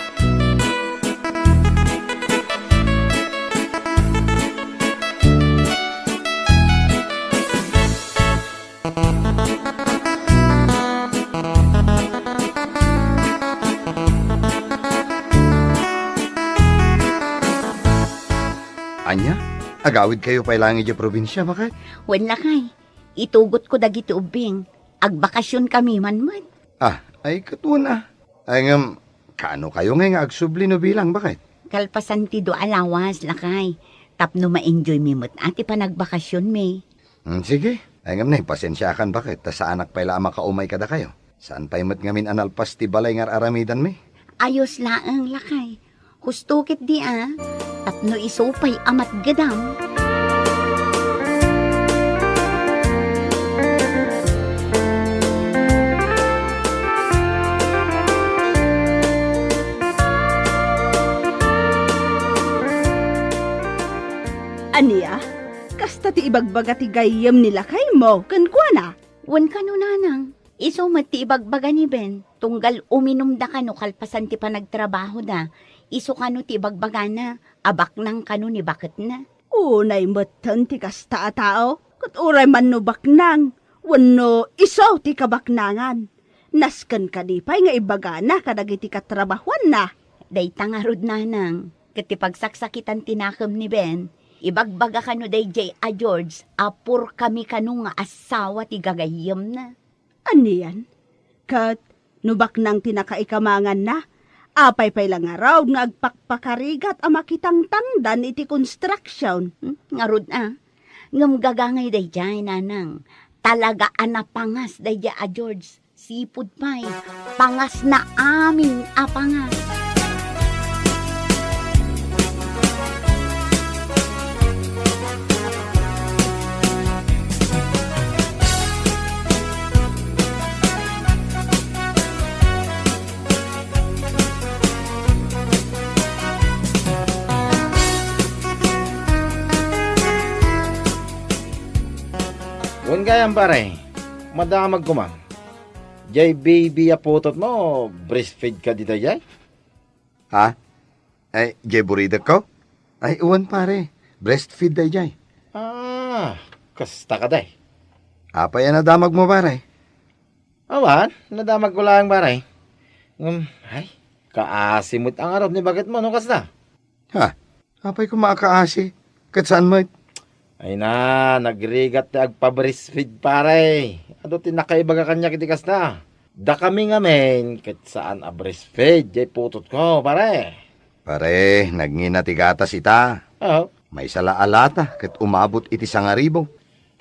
Anya, agawid kayo pa ilangi di probinsya, bakit? Wen lakay, itugot ko dagiti ubing. Agbakasyon kami man man. Ah, ay katuan na. Ay ngam, kano kayo nga agsubli no bilang, bakit? Kalpasan ti do alawas lakay. Tapno ma-enjoy mi mo't ati pa nagbakasyon mi. Sige, ay ngam na, pasensyakan bakit? Ta sa anak pa ila makaumay kada kayo. Saan pa imot ngamin analpas ti balay nga aramidan mi? Ayos laang lakay. Hustukit di Tapno isupay amat gadam. Aniya, kasta ti ibagbaga ti gayam nila kay mo, kankwana. Wan ka no nanang. Iso mati ibagbaga ni Ben. Tunggal uminom da kano kalpasan ti panagtrabaho da. Iso kano ti ibagbaga na. Abak nang kano ni bakit na. Unay matan ti kasta a tao, kat uray man no baknang. Wano iso ti kabaknangan. Nasken kadipay nga ibaga na kadagiti katrabahuan na. Day tangarod nanang. Kati pagsaksakitan tinakam ni Ben. Ibagbaga kano day J. A. George. Apur kami kano nga asawa ti gagayam na. Aniyan? Kat nubak nang tinakaikamangan na, apay-pay lang araw nga agpakpakarigat ang makitang tangdan iti construction. Ngarod ngam gagangay day jay nanang. Talaga anapangas day J. A. George. Sipud pa'y, pangas na amin apangas. Wen gayam pare, madamag ko man. Jay baby aputot mo, breastfeed ka dito jay? Ha? Ay, jay burida ko? Ay, uwan pare. Breastfeed day jay. Ah, kasta ka day. Apa yan nadamag mo pare? Awan, nadamag ko lang pare. Ay, Kaasimot ang arap ni bakit mo, no kasna? Ha? Apay ko makaasi. Kat saan mo? Ay na, nagrigat ti agpa-breastfeed pare. Ano tinakaibaga kanya kiti kasna? Da kami nga men, kat saan a breastfeed, jay putot ko pare. Pare, nagnginatigata sita. Oh. May salaalata kat umabot iti sangaribo.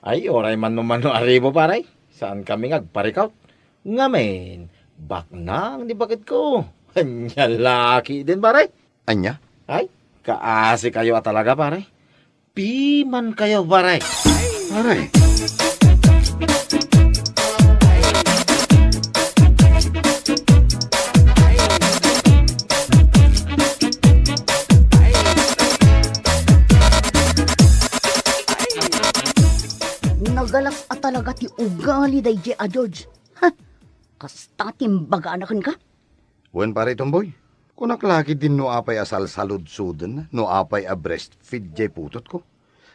Ay, oray man no aribo pare. Saan kami ngagparikaut? Nga men, baknang di bakit ko. Anya laki din pare. Anya? Ay, kaasi kayo talaga pare. Piman kayo pare. Pare. Nagalas at talaga ti ugali day je a George. Ha? Kasta timbaga anakan ka? Wen pare tomboy. Kunak lagi din no apay asal salud-suden, no apay a breastfeed jay putot ko.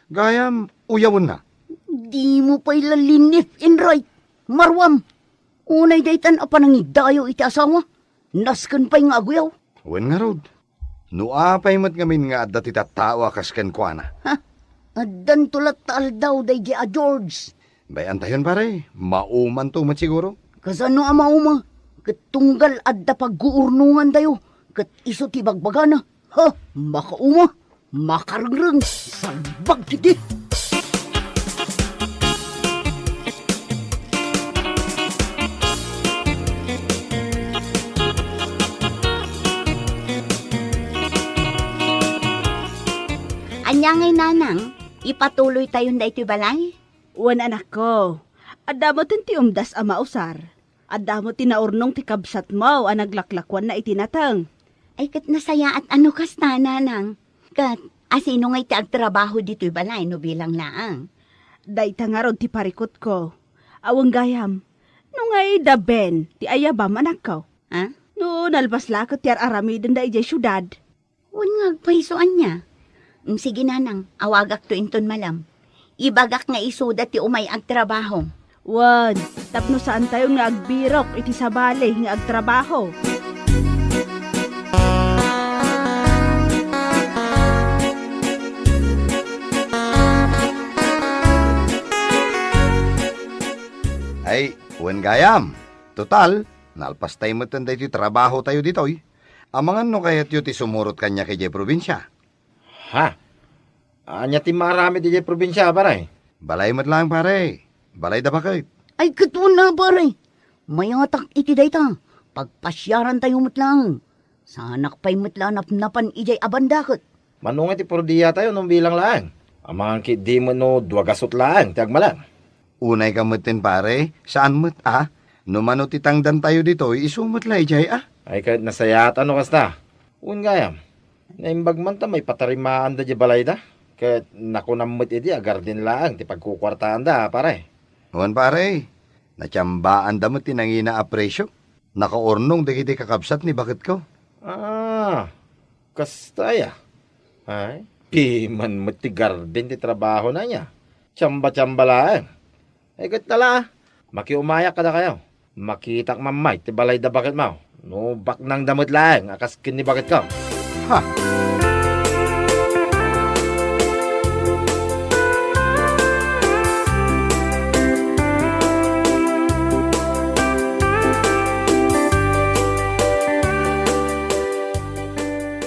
Gayam, uyawon na. Di mo pa ilalinif in right. Marwam. Unay daytan apa nangidayo iti asawa. Nasken pa'y nga aguyaw. Wen nga rod. No apay mat ngamin nga adda ti tattawa kasken kwa na. Ha? Addan tulat taal daw day je a George. Bayan tayon pare, mauman to mat siguro. Kasano ama uma? Katunggal adda pag-guurnungan dayo. Kat iso ti bagbagana. Ha? Makauma. Makarangrang. Salbag kiti. Anyangay nanang, ipatuloy tayo na ito'y balay. Wan anak ko. Adda mo ti umdas ama usar. Adda mo tinaurnong ti kabsat mo ang naglaklakwan na itinatang. Ay kat nasaya at ano kas na nanang. Kat asino nga'y ti agtrabaho dito'y balay no bilang laang. Dayta nga ron ti parikot ko. Awang gayam. No ngay daben, ti ayabam anak ko. Ha? No nalbas lakot ti aramiden da ijay syudad. Wan nga agpaisuan niya. Sige nanang, awagak to inton malam. Ibagak nga isuda ti umay agtrabaho. Wan, tapno saan tayo nga agbirok iti sabali nga agtrabaho. Ay, wen gayam. Total, nalpas tayo matanda iti trabaho tayo ditoy. Amangan no kayat yu ti sumurot kanya kay jay probinsya. Ha? Anya ti marami di jay probinsya pare. Balay mat lang pare. Balay da bakit? Ay katun na pare. Mayatak iti dayta. Pagpasyaran tayo matlang. Sanak pa'y matlang napnapan ijay abandakot. Manunga ti pordiya tayo nung bilang lang. Amangan ki di mo no duwagasot lang, tiag malang. Unay ka matin pare. Saan mat No mano ti tangdan tayo ditoy, isumot lay jay Ay kahit nasayat ano kasta. Un gayam. Naimbag man ta may patarimaan da di balay da. Kahit nakunamot iti agar din lang ti pagkukwartaan da pare. Huwan pare, natsambaan da mo tinangina a presyo. Nakaornong dagiti kakabsat ni bakit ko. Kastaya. Ay, piman mo ti garden ti trabaho na niya. Tsamba-tsamba lang. Ay kahit tala, makiumayak ka na kayo. Makitak mamay ti balay da bakit mo. No, bak nang damot lang, akas kin ni bakit ko. Ha?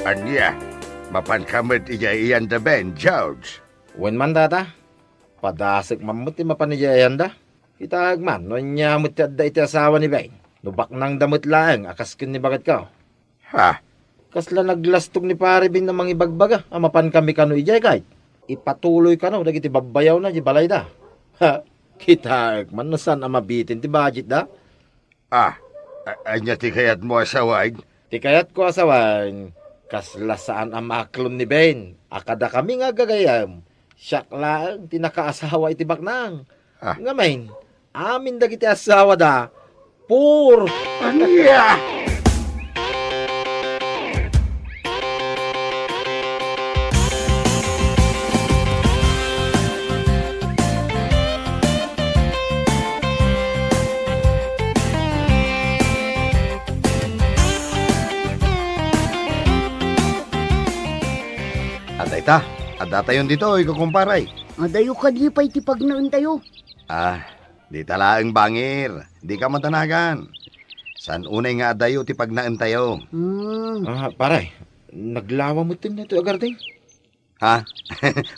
Anya, mapan kamit iyan da Ben, George. Wen man data, padasik mamut ti mapanijayan da. Itag man, no niya mutad da iti asawa ni Ben. No bak nang damot lang, akas kin ni bakit ko. Ha? Kasla naglastog ni pare bin na mangibagbaga. Amapan kami kano ijay kahit. Ipatuloy ka no, dagiti babayaw na di balay da. Ha? Kita, man no saan amabitin ti budget da? Anya ti kayat mo asawain? Ti kayat ko asawan, kasla saan amaklon ni Ben. Akada kami nga gagayam. Siyak lang, tinakaasawa iti baknang. Nga main, amin dagiti asawa da. Pur! Anya! Ita, adda tayon dito, ikukumparay. Adayo ka di pa'y tipagnaon tayo. Di talaang bangir. Di ka matanagan. San unay nga adayo ti pagnaan tayo? Paray, naglawa mo tin na ito agarding. Ha?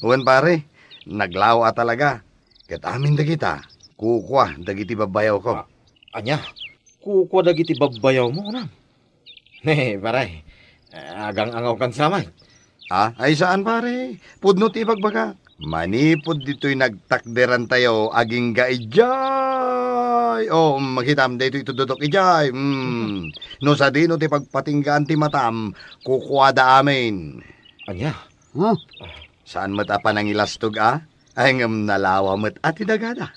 Uwan pare, naglawa talaga. Kat amin da kita, kukwa dagiti babayaw ko. Anya, kukwa dagiti babayaw mo, unam. Paray, agang angaw kan samay. Ay saan pare? Pudno ti bagbaga. Manipod dito'y nagtakderan tayo aging gaijay. Makitam dito itudodok ijay. No sa dino ti pagpatinggaan ti matam, kukwada amin. Anya? Saan matapa nang ilastog Ay ngam nalawa mat at idagada.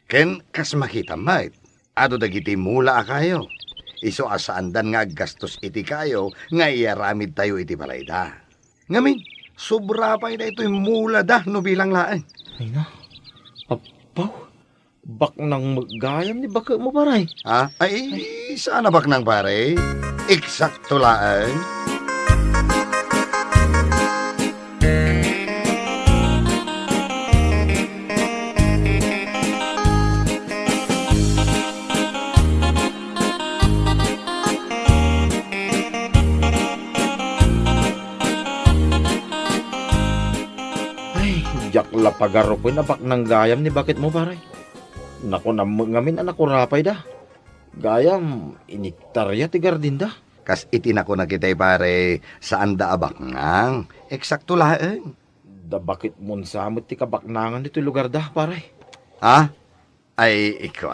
Ken kas makita mait. Ado dagiti mula kayo. Iso asaandan nga gastos iti kayo nga iaramid tayo iti palayda. Ngamin, sobra pa ina ito'y mula no bilang laeng. Ay na, apaw, bak nang magayam ni baka mo paray. Ay, sana bak nang pare? Eksakto laeng. Jak lapagaro ko na bak nang gayam ni bakit mo paray. Naku na ngamin anak ko rapay da. Gayam, iniktarya ti gardinda. Kas itinako na kita'y pare, saan da abaknang? Eksakto laeng. Da bakit mon samot ti kabaknangan dito lugar da paray. Ay, ikaw.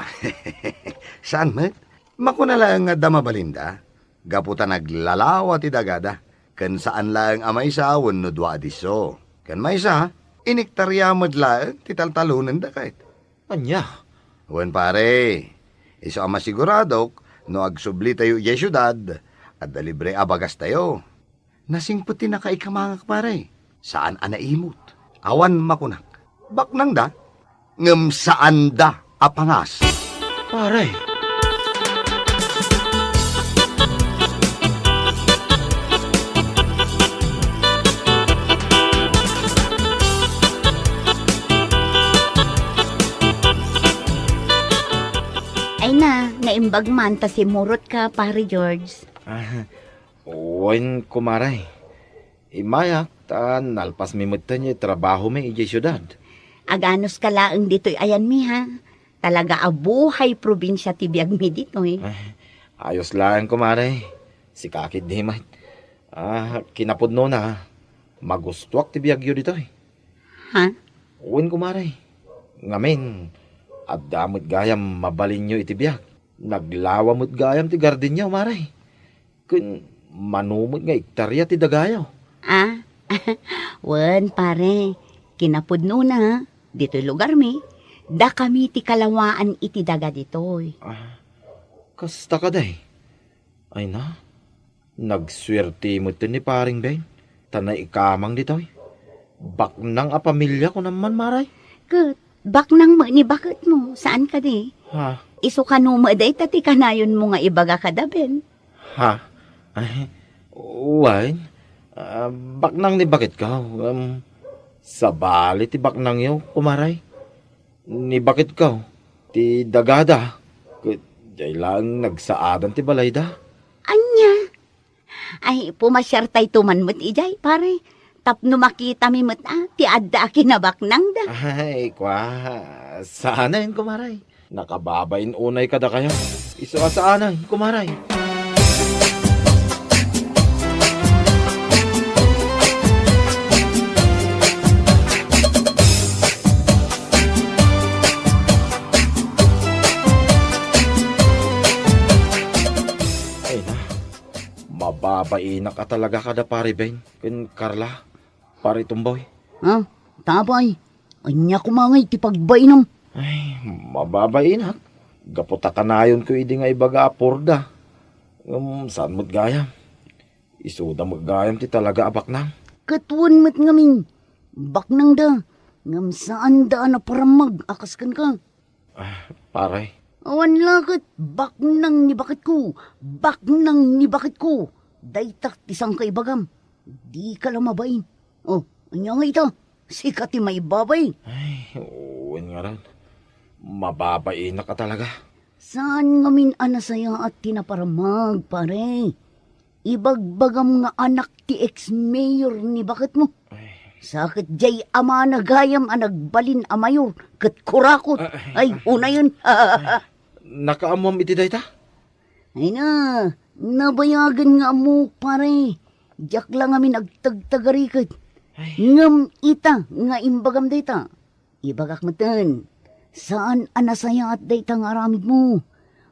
Saan met? Makuna lang nga da mabalinda. Gaputa naglalawa ti dagada. Kan saan lang amay sa no dua diso. Kan may sa, iniktarya madlaeng titaltalunan da kahit. Anya? Wan pare, iso ama siguradok, no agsubli tayo iya syudad, at libre abagas tayo. Nasing puti na kaikamangak pare, saan anaimot? Awan makunak. Baknang da, ngem saan da apangas. Paray. Ay na, naimbag man ta si Murot ka, pare George. Wen kumaray. Imayak, nalpas mi mutan niya trabaho mi iji syudad. Aganos ka laang dito'y ayan mi ha. Talaga abuhay probinsya ti biyag mi dito'y. Ayos lang kumaray. Si kakid di mat. Kinapod no na. Magustuak ti biyag yu dito'y. Ha? Wen kumaray. Ngamin, at damot gayam mabalin nyo iti biyag. Naglawa mo't gayam ti gardin niya, maray. Kun manumot nga iktarya ti dagayaw. Wen pare, kinapudno na. Dito'y lugar mi. Da kami ti kalawaan iti daga dito'y. Kasta ka day. Ay na, nagswerte mo ito ni paring Ben. Tanay ikamang dito'y. Baknang a pamilya ko naman, maray. Kat, baknang mo ni bakit mo? Saan ka di? Iso ka numaday tati kanayon mo nga ibaga ka da, Ben. Uwain. Baknang ni bakit ka? Sa bali ti baknang yaw, kumaray. Ni bakit ka? Ti dagada. Jay lang nagsaadan ti balayda. Anya? Ay, pumasyar tay tuman mo't ijay, pare. Tapno makita mi mo't ti adda kinabaknang da. Ay, saanan, kumaray. Nakababain unay kada kayo. Iso saanan, kumaray. Mababainak ka talaga kada pare Ben. Kun Carla, pare tumboy. Tabay. Anya kumangay ti pagbainom. Ay, mababainak. Gaputa kanayon ko idi nga ibaga apurda. Saan mo't gayam? Isuda mo't gayam ti talaga abaknang. Katuan mo't ngamin. Baknang da. Ngam saan da na paramag akaskan ka. Pare. Awan lakit. Baknang ni bakit ko. Baknang ni bakit ko. Daytak tisang kaibagam. Di ka lang mabain. Anya nga ito, sikat ti may babay. Ay, uwan nga rin. Mababainak ka talaga. Saan ngamin anasaya at tinaparamag, pare? Ibagbagam nga anak ti ex-mayor ni bakit mo? Sakit jay ama nagayam anagbalin a mayor, kat kurakot. Ay, una yun. Nakaamam iti dayta? Ay na, nabayagan nga mo, pare. Diyak lang amin agtagtagarikit. Ngam ita, nga imbagam dayta. Ibagak mo ten. Saan anasaya at dayta nga aramid mo?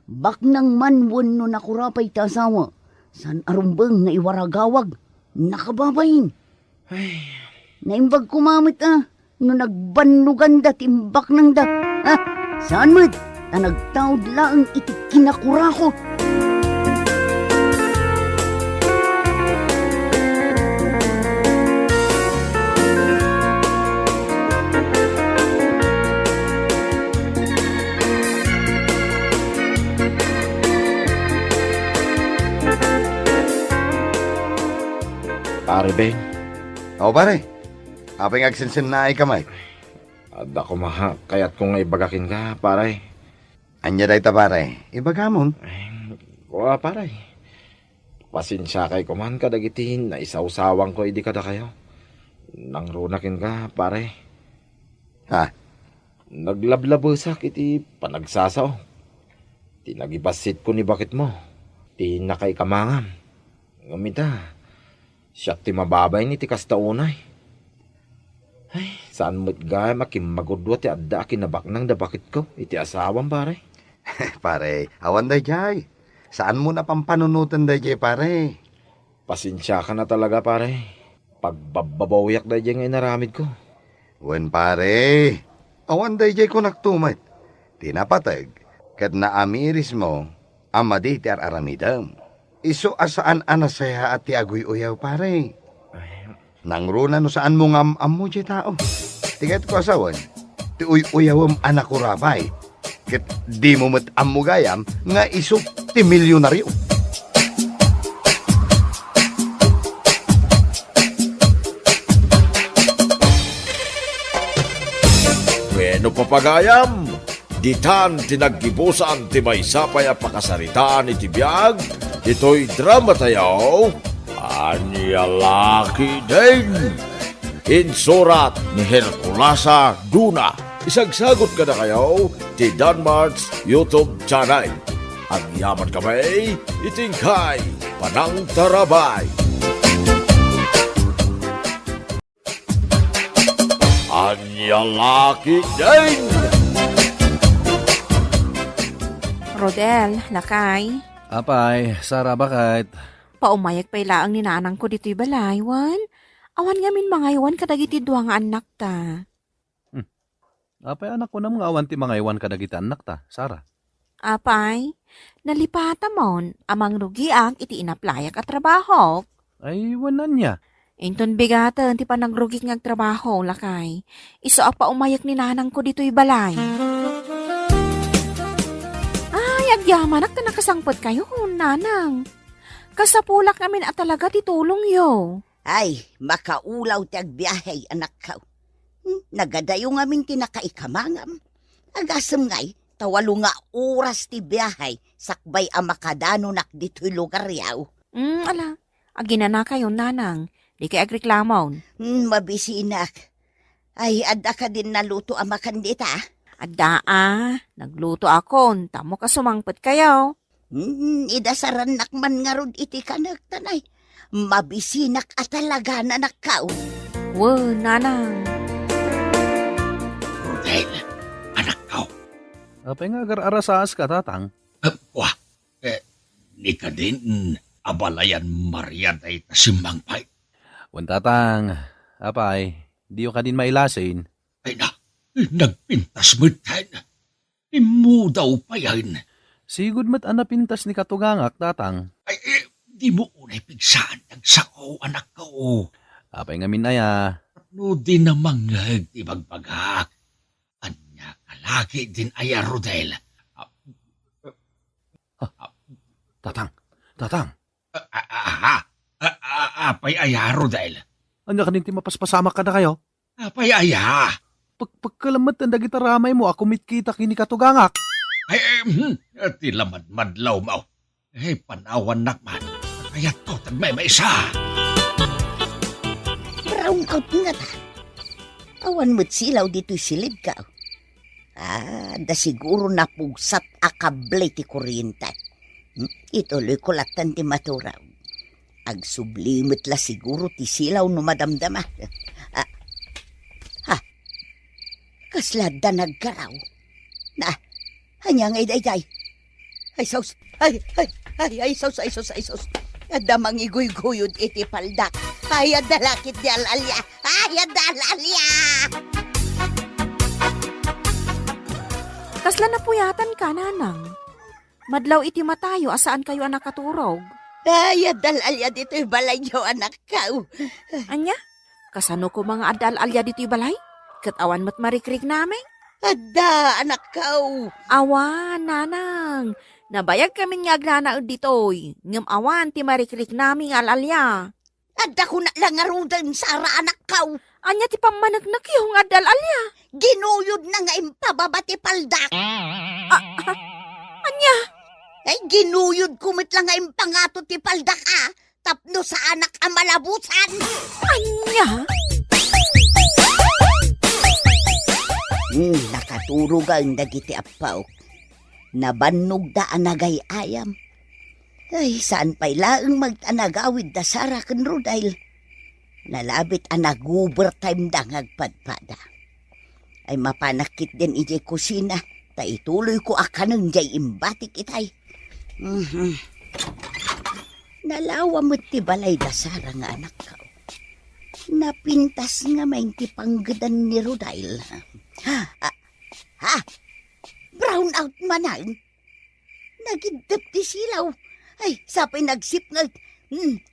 Baknang manwon no nakurapay ta asawa. Saan arumbang nga iwaragawag? Nakababayin. Naimbag kumamit no nagbanlugan da timbak ng da. Ha? Saan mo't? Ta nagtaod lang iti kinakurakot. Pare, Beng. O pare, apay agsinsin na ay kamay. Ada ko maha, kaya't kung ibagakin ka, pare. Anya day ta pare, ibagamon. Kuha, pare. Pasensya kay kuman ka dagitin na isaw-sawang ko idi kada kayo. Nang runakin ka, pare. Ha? Naglablabusak iti panagsasaw. Tinagibasit ko ni bakit mo. Tinakay kamangam. Ngamita. Siya ti mababay ni ti kastaunay. Ay, saan mo't gaya makimagudwa ti adda kinabaknang da bakit ko? Iti asawang pare. Pare, awan day jay. Saan mo na pampanunutan day jay pare? Pasensya ka na talaga pare. Pagbababawiyak day jay nga inaramid ko. Wen pare, awan day jay ko naktumat. Tinapatag, kat naamiris mo, amadi ti aramidam. Iso asaan anasaya at ti agoy uyaw pare. Nangruna no saan mo ngam mo jay tao. Tigat ko asawan, ti uyawam anak ko rabay. Kat di mo mat mo gayam nga iso ti milyonaryo. Bueno papagayam, ditan tinaggibusan ti may sapay a pakasaritaan iti biyag, ito'y drama tayaw, Anyalaki din. Insurat ni Herculasa Duna. Isagsagot ka na kayo ti Danmar's YouTube channel. Ang yaman kami, itingkay, panang tarabay. Anyalaki din. Rodel, lakay. Apay, Sara, bakit? Paumayag pa ilaang ni nanang ko dito'y balaywan. Awan nga min mga iwan kadagiti duwa nga anak ta. Apay, anak ko na mga awan ti mga iwan kadagiti anak ta, Sara. Apay, nalipata mon, amang rugiak iti inaplayak at trabaho. Ay, wanan niya. Inton bigatan ti panagrugik nga trabaho, lakay. Iso pa umayak ni nanang ko dito'y balay. Agyaman at nakasangpot kayo, nanang. Kasapulak namin at talaga titulong yo. Ay, makaulaw ti agbiyahe, anak ka. Nagadayo ngamin tinakaikamangam. Agasam ngay, tawalo nga oras ti biyahe, sakbay ang makadano nak dito'y lugar yaw. Ala, aginana kayo, nanang. Di kay agreklamon. Mabisinak. Ay, adda ka din naluto ang makandita. Adda nagluto ako, tamo ka sumangpot kayo. Idasaran nakman nga rod iti kanak tanay. Mabisinak at talaga na nakaw. Wow, nanang. Rodel, anak ko. Apay nga agar-arasas ka, tatang. Ni ka din, abalayan Maria day tasimangpay. Wan tatang, apay, di ka din mailasin. Ay na, nagpintas mo tayo. Imu daw pa yan. Sigud mat anapintas ni katugangak, tatang. Ay, di mo unay pigsaan nagsako, anak ko. Apay nga minaya. No di na mangag ibagbagak. Anya kalaki din aya Rodel. Tatang. Apay aya Rodel. Anya kaninti mapaspasama ka na kayo? Apay aya. Pagkalamat ang dagita ramay mo, ako mitkita kini katugangak. Ay, tilamad madlaw mo. Panawan nakman. Kaya to, tagmay maisa. Brown out nga ta. Awan mo't silaw dito'y silid ka. Da siguro napugsat akable ti kuryente. Ituloy ko latan ti maturaw. Agsublimit la siguro ti silaw no madamdama. Kaslada nagkaraw. Hanyang ay. Ay, saus. Ay, saus. Adamang iguy-guyod iti paldak. Ay, adalakit di alalya. Ay, adalalya. Kasla na puyatan ka, nanang. Madlaw iti matayo, asaan kayo anak katurog? Ay, adalalya dito'y balay yo, anak ka. Anya? Kasano ko mga adal-alya dito'y balay? Katawan mo't marikrik namin? Ada, anak ka. Awan, nanang. Nabayag kami nga agnanaod dito'y. Ngam awan, ti marikrik namin alalya. Ada ko na lang arudan sara, anak ka. Anya ti pamanagnak yung adal-alya. Ginuyod na nga impababa ti paldak. Anya? Ay, ginuyod kumit lang nga impangato ti paldak, tapno sa anak ang malabusan. Anya? Nakaturog ang dagiti apaw. Nabannog da anagay ayam. Ay, saan pa'y laang magtanagawid da sara ken Rodail. Nalabit ang nag-overtime da ngagpadpada. Ay mapanakit din ijay kusina. Ta ituloy ko akanang jay imbatik itay. Nalawa mo't ti balay da sara nga anak ka. Napintas nga may ti panggadan ni Rodail. Brown out manang. Nagidap ti silaw. Ay, sapay nagsip nga.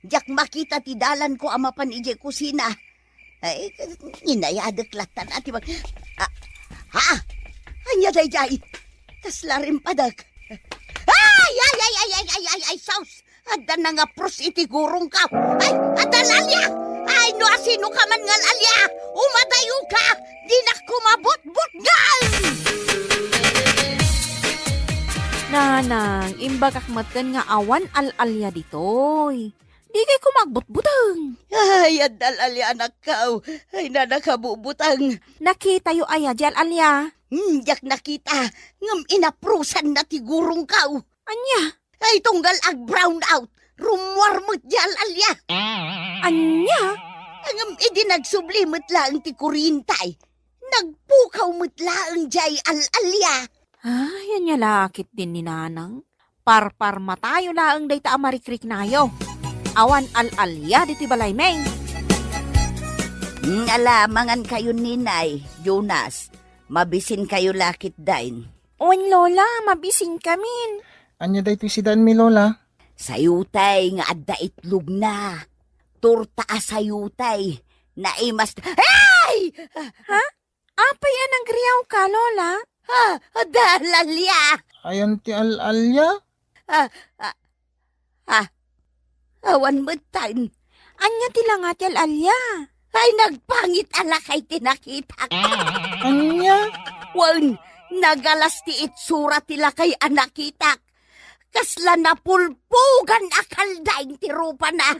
Diyak makita ti dalan ko amapan ije kusina. Ay, inayadak latan ati mag... Anya day. Kasla rin padag. Ay, saus. Ada na nga pros iti gurong ka. Ay, adalalya. Ay, no asino ka man ngal alya. Umadayo ka. Di na kumabot-bot ngal. Nanang, imbagak matan nga awan al-alya ditoy. Di kay kumagbutbutang. Ay, adalalya anak ka. Ay, nanakabubutang. Nakita yu aya di al-alya. Diyak nakita. Ngam inaprusan na ti gurong ka. Anya? Ay, tunggal ag brown out. Rumwarmot di al-alya. Anya? Ngam idinagsublimot lang ti kurintay. Nagpukaw mutlaang jay al-alya. Yan niya lakit din ni nanang. Parpar matayo laang day ta amarikrik nayo. Awan al-alya diti balay meng. Alamangan kayo ninay, Jonas. Mabisin kayo lakit dain. Owen lola, mabisin kamin. Anya day si Dan mi lola? Sayutay nga adda itlog na. Turta sayutay. Naimas... Ay! Ha? Apay anang griyaw ka, lola? Dalalya. Ayan ti al-alya? Awan mutan. Anya tilangat yal alya. Ay, nagpangit ala kay tinakita. Anya? Wan, nagalas ti itsura tila kay anakitak. Kasla na pulpugan akaldaing ti rupa na.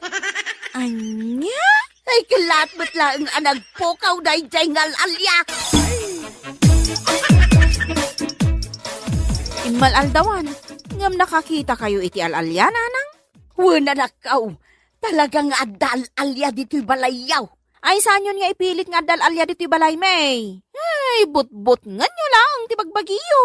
Anya? Ay, kilat mo't lang ang nagpukaw na ijay ngal alya. Imal aldawan. Ngam nakakita kayo iti al-alya, nanang? Wala na kaw. Talagang adal-alya dito'y balayaw. Ay, saan yun nga ipilit nga adal-alya dito'y balay, may? Ay, but-but nga nyo lang, ti bagbagiyo.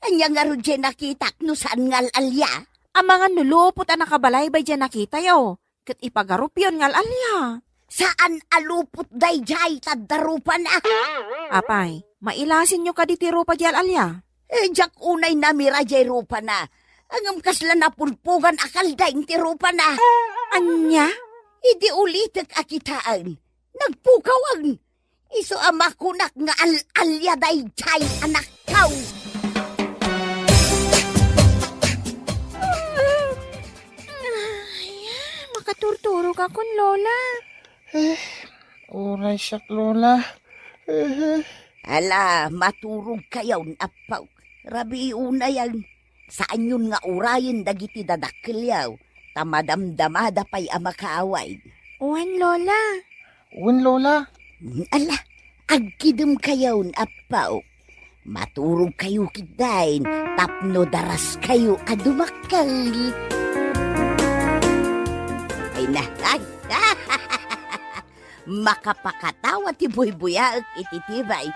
Anya nga ro dyan nakitak no saan ngal alya? Ang mga nulupot ang nakabalay ba dyan nakita yo? Kat ipagarup yun ngal alya. Saan alupot day jay tadarupa na? Apay, mailasin nyo ka diti rupa dyan alya? Jak unay namira jay rupa na. Angam kasla na pulpugan akaldaing ti rupa na. Anya? Idi ulitek akitaan. Nagpukawan. Iso amakunak nga al-alya day jay anak kaw. Makaturturog akon, lola. Uray siyak, Lola. Ala, maturog kayaw apaw. Rabi una yan. Saan yun nga urayin dagiti dadakkel yaw. Tamadamdamada pa'y amakaaway. Uwan, Lola. Uwan, Lola. Ala, agkidem kayaw apaw. Maturog kayo kidain. Tapno daras kayo adumakal. Ay na, ay. Makapakatawa ti buy-buyaak ititibay.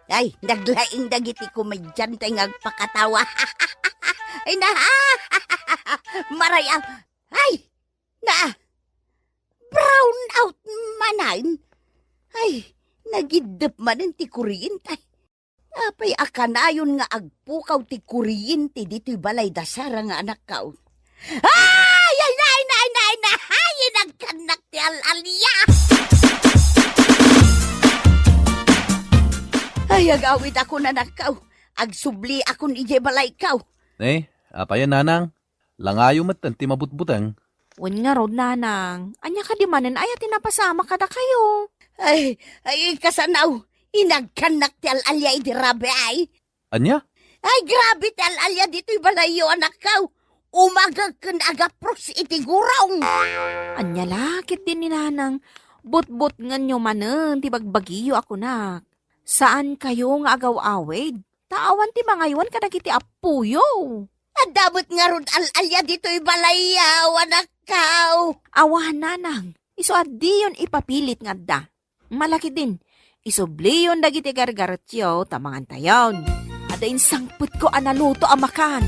Ay, naglaing dagiti komedyan tayo ngagpakatawa. Ay na, marayang, ay, na, brown out manan. Ay, nagidep manan ti kuryente. Apay akanayon nga agpukaw ti kuryente dito'y balay dasara nga anak kao. Ay, ay, ay, ay, ay, ay, nagkanak ti alalya. Ay, agawid ako na nakaw. Agsubli akong ije balay kaw. Apayan nanang. Langayo matan ti mabutbutang. Wan nga rod, nanang. Anya ka di manen ay tinapasama ka na kayo. Ay, kasanaw. Inagkanak ti alalya iti rabe ay. Anya? Ay, grabe ti alalya dito'y balayo anak kaw. Umagag kan agapros iti gurong. Anya lakit din ni nanang. But-but nga nyo manen, ti bagbagiyo ako na. Saan kayo nga agaw-awid? Taawan ti mga iwan ka nagiti apuyo. Adabot nga ron alalya dito'y balayaw anak kaw. Awahan, nanang. Iso adi yun ipapilit nga da. Malaki din. Isubli yun dagiti gargaratyo tamangan tayon. Adain sangput ko analuto amakan.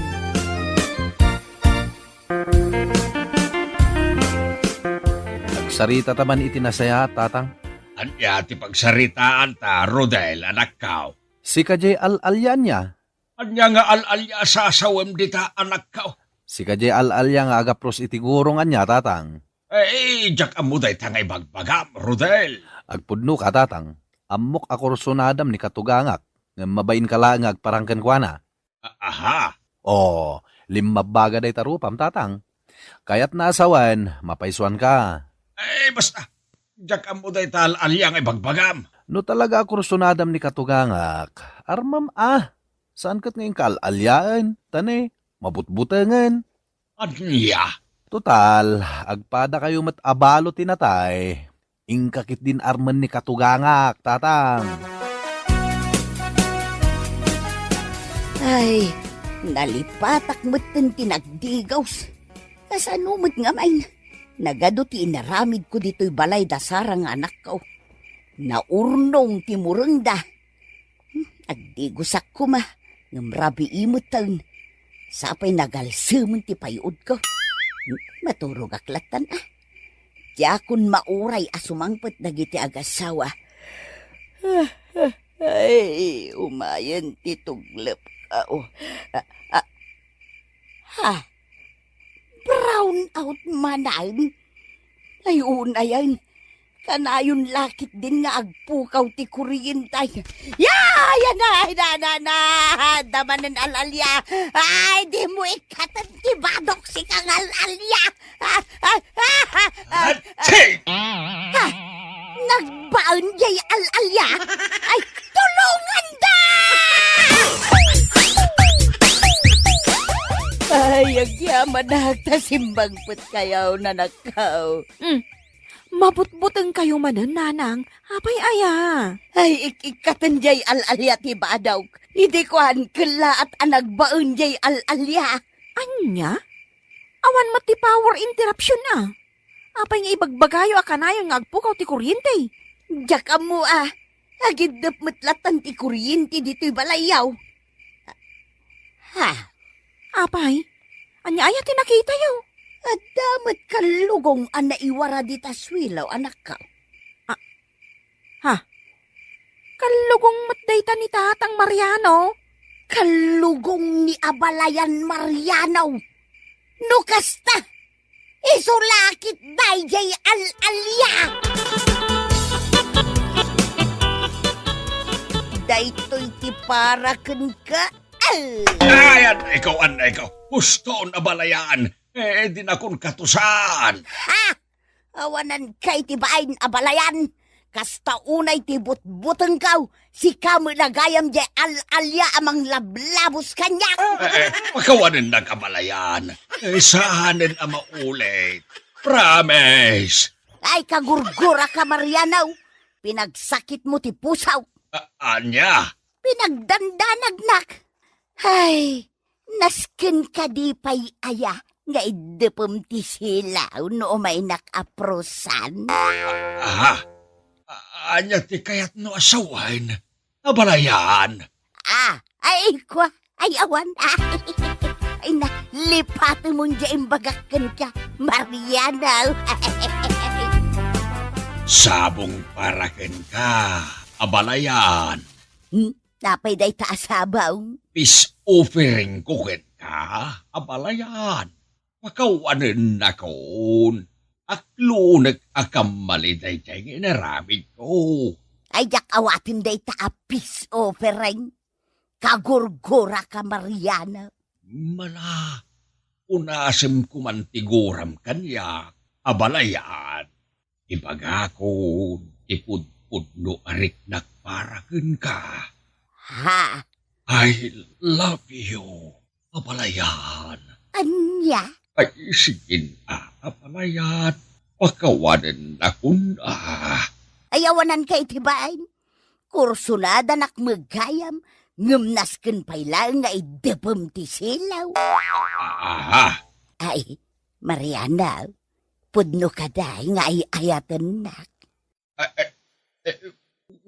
Nagsarita taman itinasaya, tatang. Anya ti pagsaritaan ta, Rodel, anak kao. Si kajay al-alyan niya. Anya nga alalya sasawem dita, anak kao. Si kajay al-alya nga agapros iti gurong anya, tatang. Jak amuday tangay bagbagam, Rodel. Agpudno ka, tatang. Amok ako sunadam ni katugangak. Nga mabain ka lang agparangkan kwa na. Aha. Oh, limabaga day tarupam, tatang. Kaya't naasawan, mapaisuan ka. Basta. Jak amuday ta alalya nga bagbagam. No talaga ako sunadam ni katugangak. Armam saan kat ngayon kaalyaan? Tane, mabutbutangan. Anya. Total, agpada kayo mat abalo tinatay. Ingkakit din arman ni katugangak, tatang. Ay, nalipatak mo't tinagdigaws. Kasanumot nga main. Nagado ti inaramid ko dito'y balay dasara nga anak ko. Naurnong ti murengda. Agdigosak ko ma. Ngamrabi imot taon. Sapay nagalsumon ti payod ko. Maturog aklatan Diakon mauray asumangpet dagiti agasawa. Ay, umayan ti tuglep kao. Brown out manan. Ay, una yan. Kanayon lakit din nga agpukaw ti kuryentay. Yan na. Damanan alalya. Ay, di mo ikatan ti badok si kang alalya. Nagbaon jay alalya. Ay, tulungan da! Ay, agyaman na simbang put kayaw na nakaw. Mabutbutang kayo manen, nanang. Apay aya. Ay, ikikatan jay alalya ti badaw. Hindi ko kala at anagbaon jay alalya. Anya? Awan mat ti power interruption na. Apay nga ibagbagayo akanayon nga agpukaw ti kuryente. Diyak mo agidap matlatan ti kuryente dito'y balayaw. Apay? Anya aya ti nakita yo? At damat kalugong naiwara di taswilaw, anak ka. Kalugong matdayta ni Tatang Mariano? Kalugong ni Abalayan Mariano. Nukasta! Isulakit dayjay alalya! Daytoy ti para ken ka. Ayan, ikaw. Gusto na balayaan. Di na kong katusan. Awanan kay ti bain abalayan. Kasta unay ti butbuteng kaw, si kamo nagayam di al-alya amang lablabos kanya. Makawanin na kamalayan. Saanin ang maulit. Promise. Ay, kagurgura ka, Marianaw. Pinagsakit mo ti pusaw. Anya? Pinagdandanagnak. Ay, nasken ka di pa'y aya. Nga idepem ti silaw no may nakaprosan. Aha. Anya ti kayat no asawan. Abalayan. Ay kwa. Ay awan. Ay na, lipate mo dyan bagakan ka, Marianaw. Sabong paraken ka. Abalayan. Napay day taasabaw. Peace offering kukin ka. Abalayan. Makawanin na kon. Aklunak akamali day dyan inaramid ko. Ay yak awatin day taapis offering. Kagurgura ka, Mariana. Mala. Unasim kumantiguram kanya. Abalayan. Ibaga ko. Ipudpudno arik nakparaken ka. Ha? I love you. Abalayan. Anya? Ay, sige na, apalayan. Pakawanan na kun Ayawanan kay tibain. Kursunada nakmagayam. Ngumnasken pailang nga idepem ti silaw. Ay, Mariana, pudno ka day nga ayatan nak.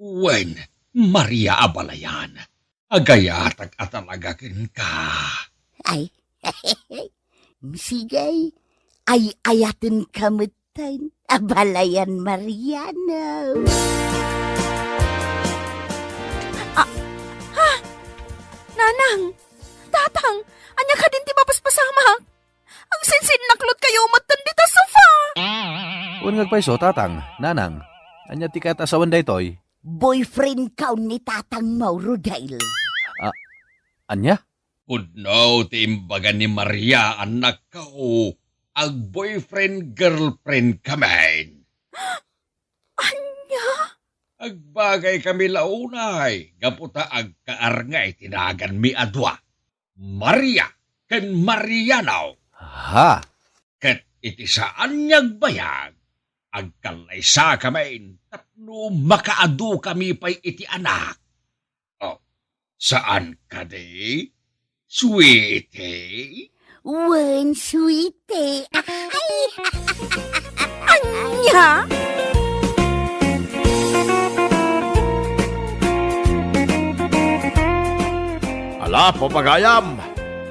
Wen, Maria Abalayan. Agayatag atalagakin ka. Ay, sigay, ay ayatin kamutan. Abalayan, Mariana. Nanang, tatang, anya ka din ti mapaspasamak. Ang sinsin naklot kayo umatan dita sofa. Un ngagpaiso, tatang, nanang. Anya ti kat asawan daytoy? Boyfriend kaw ni Tatang Mauro Dale. Anya? Pudno, timbaga ni Maria, anak ko. Ag boyfriend-girlfriend kami. Anya? Agbagay kami launay. Gaputa agkaarngay tinagan mi adwa. Maria ken Marianaw. Ha? Ket iti saan niyag bayag. Agkalay sa kami. Tapno makaadu kami pa'y iti anak. Oh, saan ka di? Sweetie? Wen, sweetie. Ay! Anya? Ala, papagayam!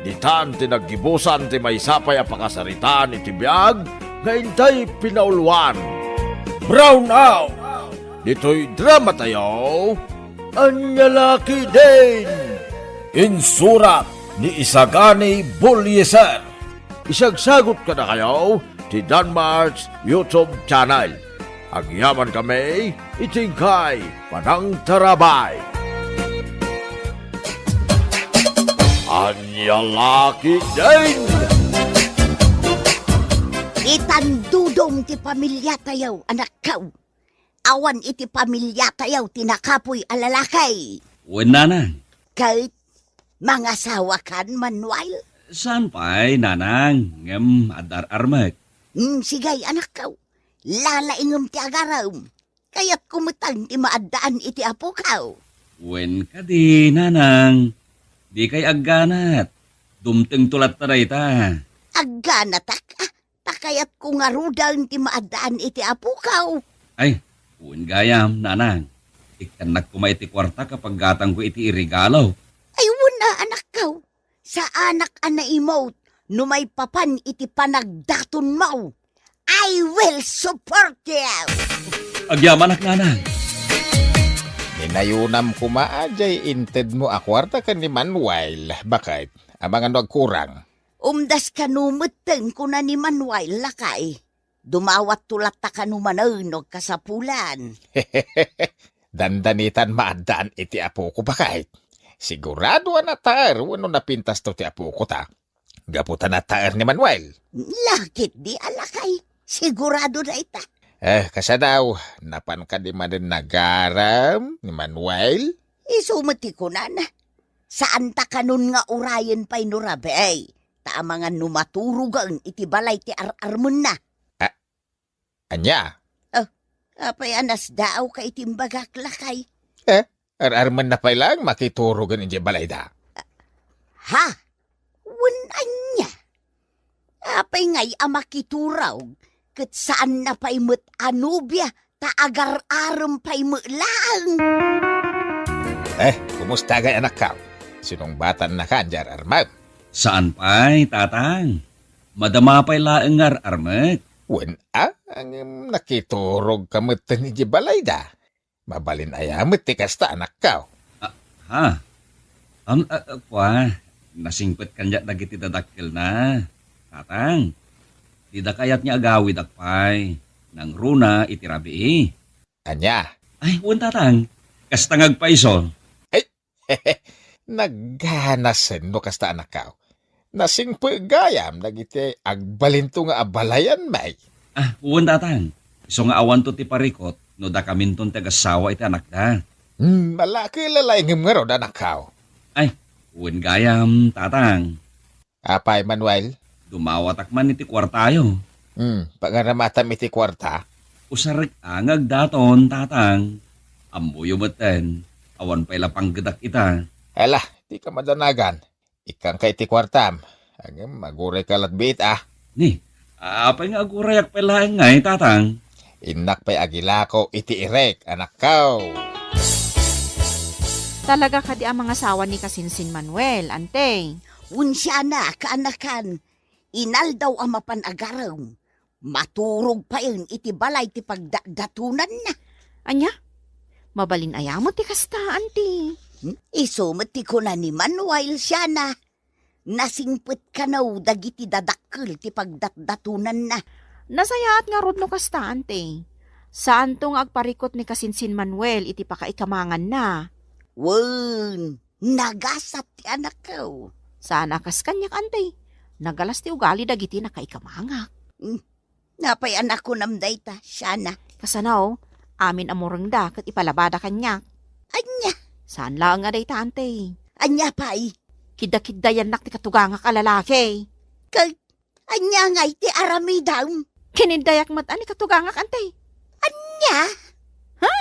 Ditan tinaggibusan ti may sapay a pakasaritaan iti biyag, nga intay pinaulwan. Brown out! Dito'y drama tayo, Anyalaki din! Insurat ni Isagani Bulyeser. Isagsagot ka na kayo ti Danmarks YouTube channel. Agyaman kami, itingkay, panang tarabay. Anyalaki din! Itandudong ti pamilya tayaw, anak kaw. Awan iti pamilya tayaw, tinakapoy alalakay. Wen, nanang. Kahit mga sawa kan, Manuel. Saan pa'y, nanang? Ngam, adar-armak. Sigay, anak kaw. Lalaingam ti agaram. Kaya't kumutang ti maadaan iti apo kaw. Wen ka di, nanang. Di kay agganat. Dumteng tulat taray ta. Aganatak, takayat ko nga rudal ti maadaan iti apo kaw. Ay, wen gayam, nanang. Ikanak ko may iti kwarta kapag gatang ko iti irigalaw. Ay, wala anak kaw. Sa anak ana emote, no may papan iti panagdaton mo. I will support you. Agyaman ak, nanang. Ninayunam ko maajay inted mo akwarta ka ni Manuel. Bakit? Abangan nagkurang. Umdas ka numuteng ko na ni Manuel lakay. Dumawat tulat ta ka numananog kasapulan. Dandanitan maadaan iti apo ko bakit? Sigurado na taer wano napintas to ti apo ko ta. Gaputan na taer ni Manuel. Lakit di alakay. Sigurado na ita. Kasadaw, napan ka di man din nagaram ni Manuel? Isumati ko na. Saan ta kanon nga urayan pa'y nurabe ay? Ta mga numaturugang iti balay ti ar-armon na. Anya? Apay anas daaw ka itimbagak lakay. Arman na pa lang makiturugan inje balay da. Ha? Wanan niya. Apay ngay amakituraw. Kat saan na pa'y mo't anubya, ta agar-aram pa'y lang. Kumusta gay anak ka? Sinong batan na kanjar, Armag? Saan pa'y, tatang? Madama pa'y laeng ar-armet. Wen ang nakiturog kamutan inje balay da. Mabalin ayamit ti kasta anak ka. Ha? Nasingpet kanya dagiti dadakkel na. Tatang, di da kayat niya agawid akpay. Nang runa itirabi. Anya? Ay, tatang. Kasta ngagpaiso. Nagganasen no kasta anak ka. Nasingpo gayam dagiti agbalinto nga abalayan may. Tatang. Iso nga awan to ti parikot no da kaminton tagasawa iti anak da. Malaki lalay nga ro anak ka. Gayam, tatang. Apay, Manuel? Dumawatak man iti kwartayo. Pangaramatam iti kwarta? Usarik angag daton, tatang. Ambuyo maten. Awan pa'y lapang gedak ita. Ala, di ka madanagan. Ikang kay iti kwartam. Agam, maguray ka latbit Ni, apay nga agurayak pa'y laeng ngay, tatang. Inak pa'y agilako iti irek, anak ka. Talaga ka di ang mga asawa ni Kasinsin Manuel, ante. Unsya na, kaanakan. Inal daw ang mapanagaraw. Maturog pa yun iti balay ti pagdatunan na. Anya? Mabalin ayamot ti kasta, ante. Isumati ko na ni Manuel siya na. Nasingpit ka na dagiti dadakkel ti pagdatunan na. Nasayaat nga rod no kasta, ante. Saan tong agparikot ni Kasinsin Manuel iti pakaikamangan na? Nagasat ti anak ko. Saan akas kanyak, ante? Nagalas ti ugali dagiti nakaikamangak. Napay anak ko namday ta, siya na. Kasanaw, amin amurang da kat ipalabada kanyak. Anya? Saan lang nga day ta, ante? Anya pa'y? Kida-kida yan nak ti katuganga ka lalaki. Anya nga iti aramidam. Kinidayak mat ani katuganga ka, ante. Anya? Ha?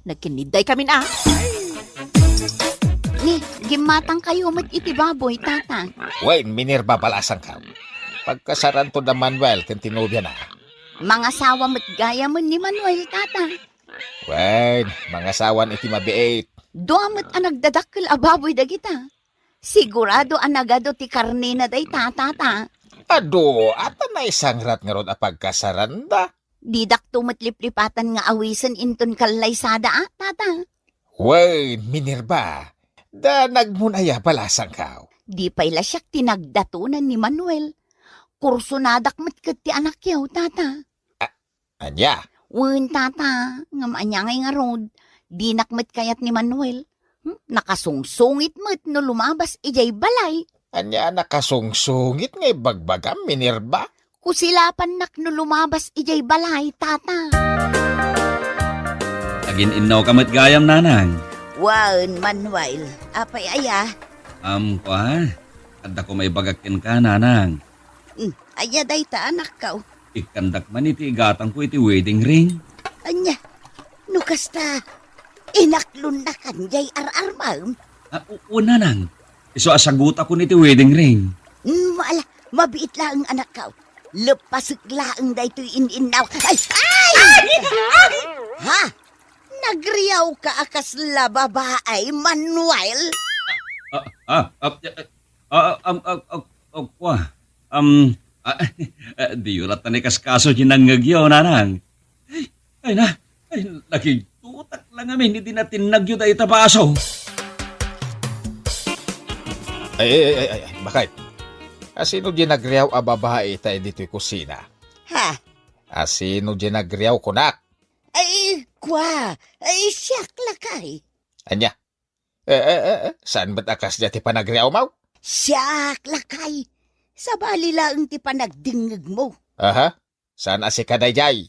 Nagkiniday kami na. Ni, gimatang kayo mat iti baboy, tata. Wen, Minerva balasang ka. Pagkasaran to da Manuel, kan tinubya na. Mga sawa mat gaya mo ni Manuel, tata. Wen, mga sawan iti mabiit. Duamat ang nagdadakkel a baboy dagita. Sigurado ang nagado ti karne na day, tata. Ado, ata na isang rat nga ron a pagkasaran da. Didak tumatlip-lipatan nga awisan inton kalaysada, tata. Wen, Minerva. Da nagmunaya balasang ka. Di pa'y lasyak tinagdatunan ni Manuel. Kursunadak matkat ti anak yaw, tata. Anya? Wen, tata, nga maanyangay nga rod. Di nakmat kayat ni Manuel. Nakasungsungit mat no lumabas ijay balay. Anya nakasungsungit ngay bagbagam, Minerva? Kusilapan nak no lumabas ijay balay, tata. Agin inaw kamat gayam, nanang. Manuel, apay aya? Adda ko may bagakin ka, nanang. Aya day ta anak ka. Ikandak man iti igatang ko iti wedding ring. Anya, nukasta, inaklon na kanjay ar-armam. Nanang, iso asagot ako niti wedding ring. Mabiit lang anak ka. Lepasik lang day to'y in-inaw. Ay! Ha? Nagriyaw ka akas la babae, Manuel? Di yurat na ni kaskaso ginangagyaw, nanang. Ay, nakitutak lang amin, hindi natin nagyo da itabaso. Ay, bakit? Asino ginagriyaw a babae tayo dito'y kusina? Ha? Asino ginagriyaw kunak? Ay, siyak lakay. Anya? Saan ba't akas dyan ti panagriyaw mo? Siyak lakay. Sa bali lang ti panagdingig mo. Aha? Saan si kadayjay?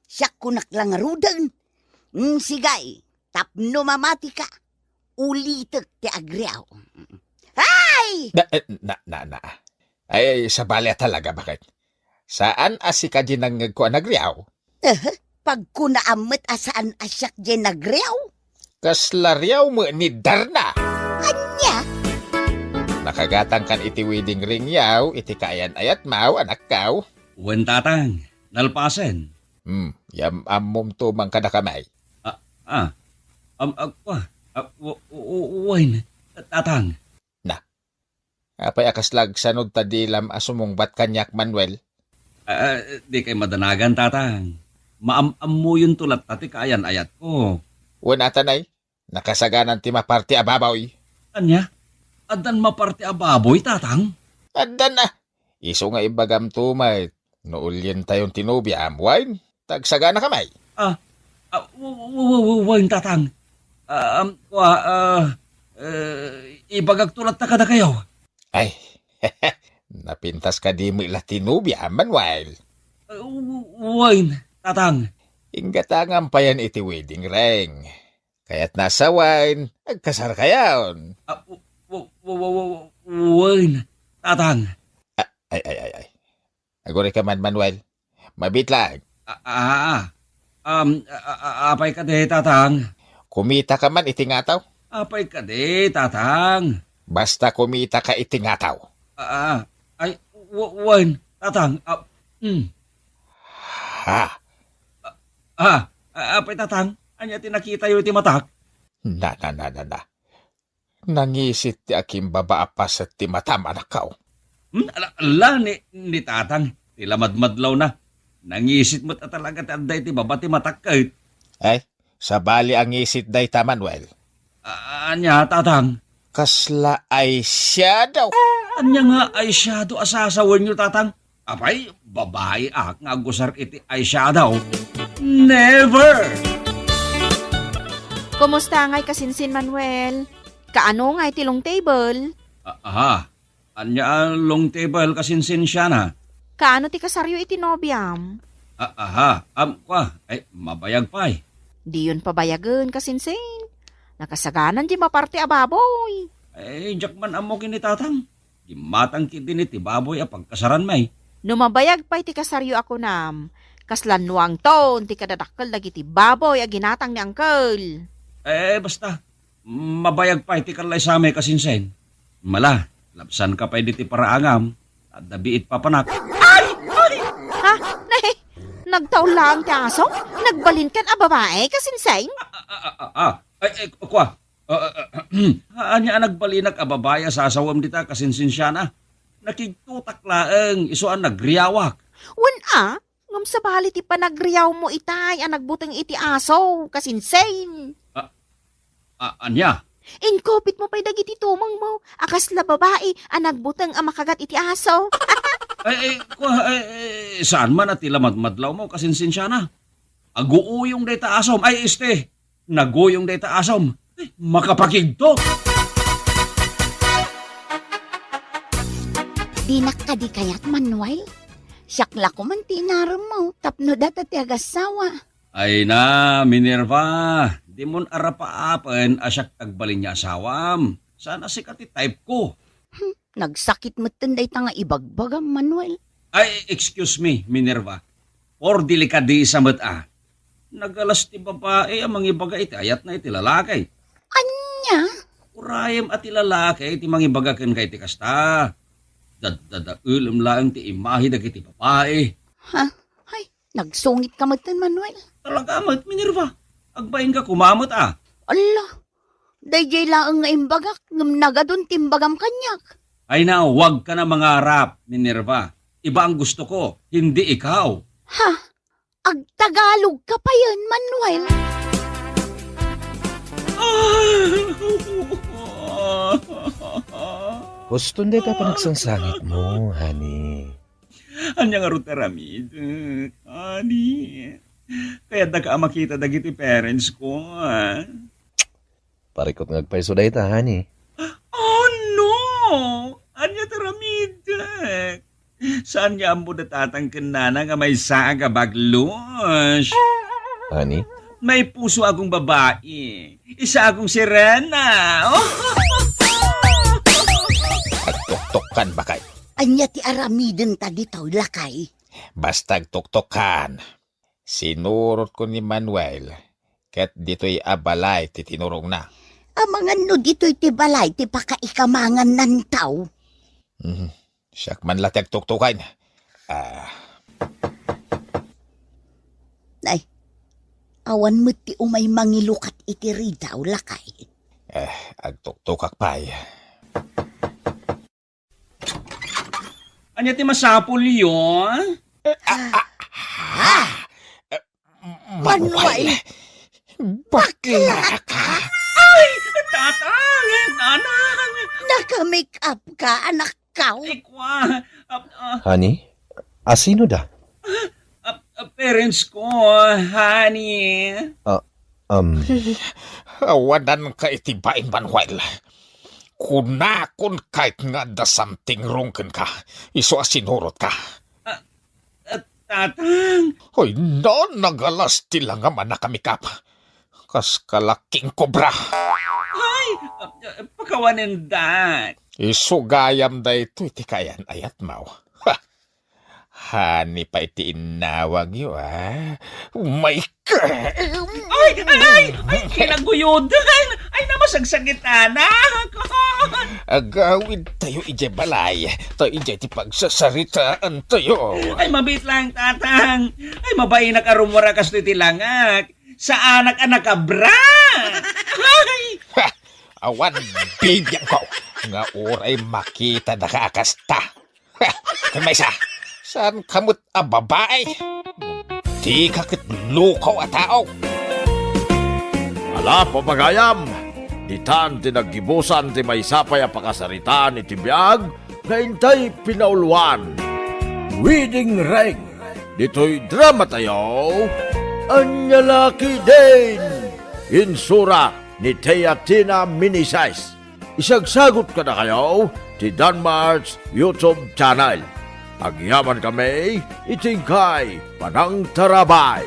Siya kunak lang rudan. Sigay, tapno mamati ka. Ulitek ti agriaw. Ay! Na. Ay, sa balya talaga, bakit? Saan si ka dinang ko nagriaw? Pag kunaamat asaan asyak dyan nagriaw. Kaslaryaw mo ni Darna. Anya? Nakagatang kan iti wedding ring yaw, iti kayan ayat mau, anak kaw. Wen tatang, nalpasen. Yam amom tumang kada kamay. Wen, tatang. Apay akaslag sanod tadilam asumungbat kanyak Manuel. Di kay madanagan, tatang. Maamam mo yung tulat tati kayan ayat ko. Wen atanay, nakasaganan ti maparti ababaw. Anya? Adan maparti ababoy, tatang? Adan na. Iso nga ibagam tumay. Noulyen tayong tinubya amwain. Tagsagana kamay. Wen, tatang. Ibagag tulat na kada kayo. Ay, napintas ka di mo ila tinubya Manuel. Wen, tatang. Ingatangan pa yan iti wedding ring. Kaya't nasa wine, agkasar kayaon. Wen, tatang. Ay. Agore ka man, Manuel. Mabit lang. Apay ka de, tatang. Kumita ka man itingataw? Apay ka de, tatang. Basta kumita ka itingataw. Wen, tatang. Apay tatang. Anya tinakita yung iti matak? Na. Nangisit ti aking babaa sa ti matam, anak kao. Ala, ni tatang. Tilamadmadlaw na. Nangisit mo't talaga tanday ti baba ti matak kahit. Ay, sa bali ang isit day ta, Manuel. Anya, tatang. Kasla ay siya daw. Anya nga ay siya do asasawan nyo, tatang. Apay, babae nga gusar iti ay siya daw. Never! Kumusta ngay kasinsin, Manuel? Kaano ngay ti long table? Anya ang long table kasinsin siya na. Kaano ti kasaryo iti nobyam? Mabayag pa eh. Di yun pabayagan kasinsin. Nakasaganan di maparte ababoy. Jakman amo kini tatang. Di matang kiti ni ti baboy a pagkasaran may. Numabayag pa iti kasaryo ako nam. Kaslanwang ton ti kadadakkel dagiti baboy a ginatang ni uncle. Basta. Mabayag pa iti kalay sa may kasinsen. Mala, labsan ka pa iti paraangam. At dabiit papanak. Ay! Ha? Nagtaw lang ti aso? Nagbalin kan a babae kasinsen? Anya nagbalinag a babaya sa asawam dita kasinsin siya na. Nakigtutak laeng isuan nagriyawak. Wen ngam sa bali ti panagriyaw mo itay ang nagbutang iti aso kasinsen. Anya? Inkopit mo pa'y dagiti tumang mo. Akas la babae ang nagbutang ang makagat iti aso. Saan man at ilamadmadlaw mo kasinsin siya na? Aguuyong data asom. Naguyong data asom. Makapakigto. Dinak ka di kayat, Manuel? Siyakla ko man tinaram mo. Tapno data ti agasawa. Ay na, Minerva. Di mon arapaapen asyak tagbalin niya asawam. Sana si kati type ko. Nagsakit mo tinday ta nga ibagbagam, Manuel. Excuse me, Minerva. Or delikadi sa mata. Nagalas ti babae ang mga ibaga iti ayat na iti lalakay. Anya? Urayam at ilalakay iti mga ibaga ken kay ti kasta. Ulam lang ti imahi dagiti babae. Ay, nagsungit ka matan, Manuel. Talaga mat, Minerva. Agbayin ka kumamot Allah, dayjay laang nga imbagak, ngam nagadun timbagam kanyak. Ay na, wag ka na mangarap, Minerva. Iba ang gusto ko, hindi ikaw. Agtagalog ka pa yun, Manuel. Gusto hindi ka pa nagsangsangit mo, honey. Anya nga ro taramid, honey. Kaya da ka makita dagiti parents ko, Parikot ngagpaiso dahi ta, honey. Oh no! Anya taramid. Saan niya mo natatang kanana nga may saan ka baglos? Honey? May puso akong babae. Isa akong sirena. Oh! Agtuktukan ba kay? Anya ti aramiden ta ditaw lakay. Basta agtuktukan. Sinurot ko ni Manuel. Ket dito'y abalay ti tinurong na. Amangan no dito'y ti balay ti pakaikamangan nan tao. Siyak man latag tuktukan. Ay, awan mo ti umay mangilukat iti ridaw lakay. Agtuktukak pa'y. Anya ti masapol yun? Manuel! Bakla ka! Ay! Tatang! Nanang! Naka-make up ka, anak kao. Ikwa! Honey? Asino da? Parents ko, honey. Awadan ka itibain, Manuel. Kunakon kahit nga da something wrong ka. Iso asinurot ka. Tatang! Hoy, no, nagalas tila nga man nakamikap. Kas kalaking kobra. Ay! Pakawanin dat. Isugayam da ito iti kayan ayat mau. Hani pa iti inawag yo, My God! Ay! Kinaguyudan! Ay, namasagsagit, anak! Agawid tayo ije balay. Tayo ije ti pagsasaritaan tayo. Ay, mabit lang, tatang. Ay, mabay na karumura kas iti langak. Sa anak-anak ka, bra! Ay! Awan, bigyan ko. Nga oray makita na kaakasta. Kamaysa, saan kamot a babae? Di kakit lukaw a tao. Ala, papagayam! Ditan tinaggibusan ti may sapay a pakasaritaan iti biyag na intay pinauluan. Wedding ring! Dito'y drama tayo. Anyalaki din! Insura ni Thea Tina Minisize. Isagsagot ka na kayo ti Danmar's YouTube channel. Agyaman kami, itingkay, panang tarabay.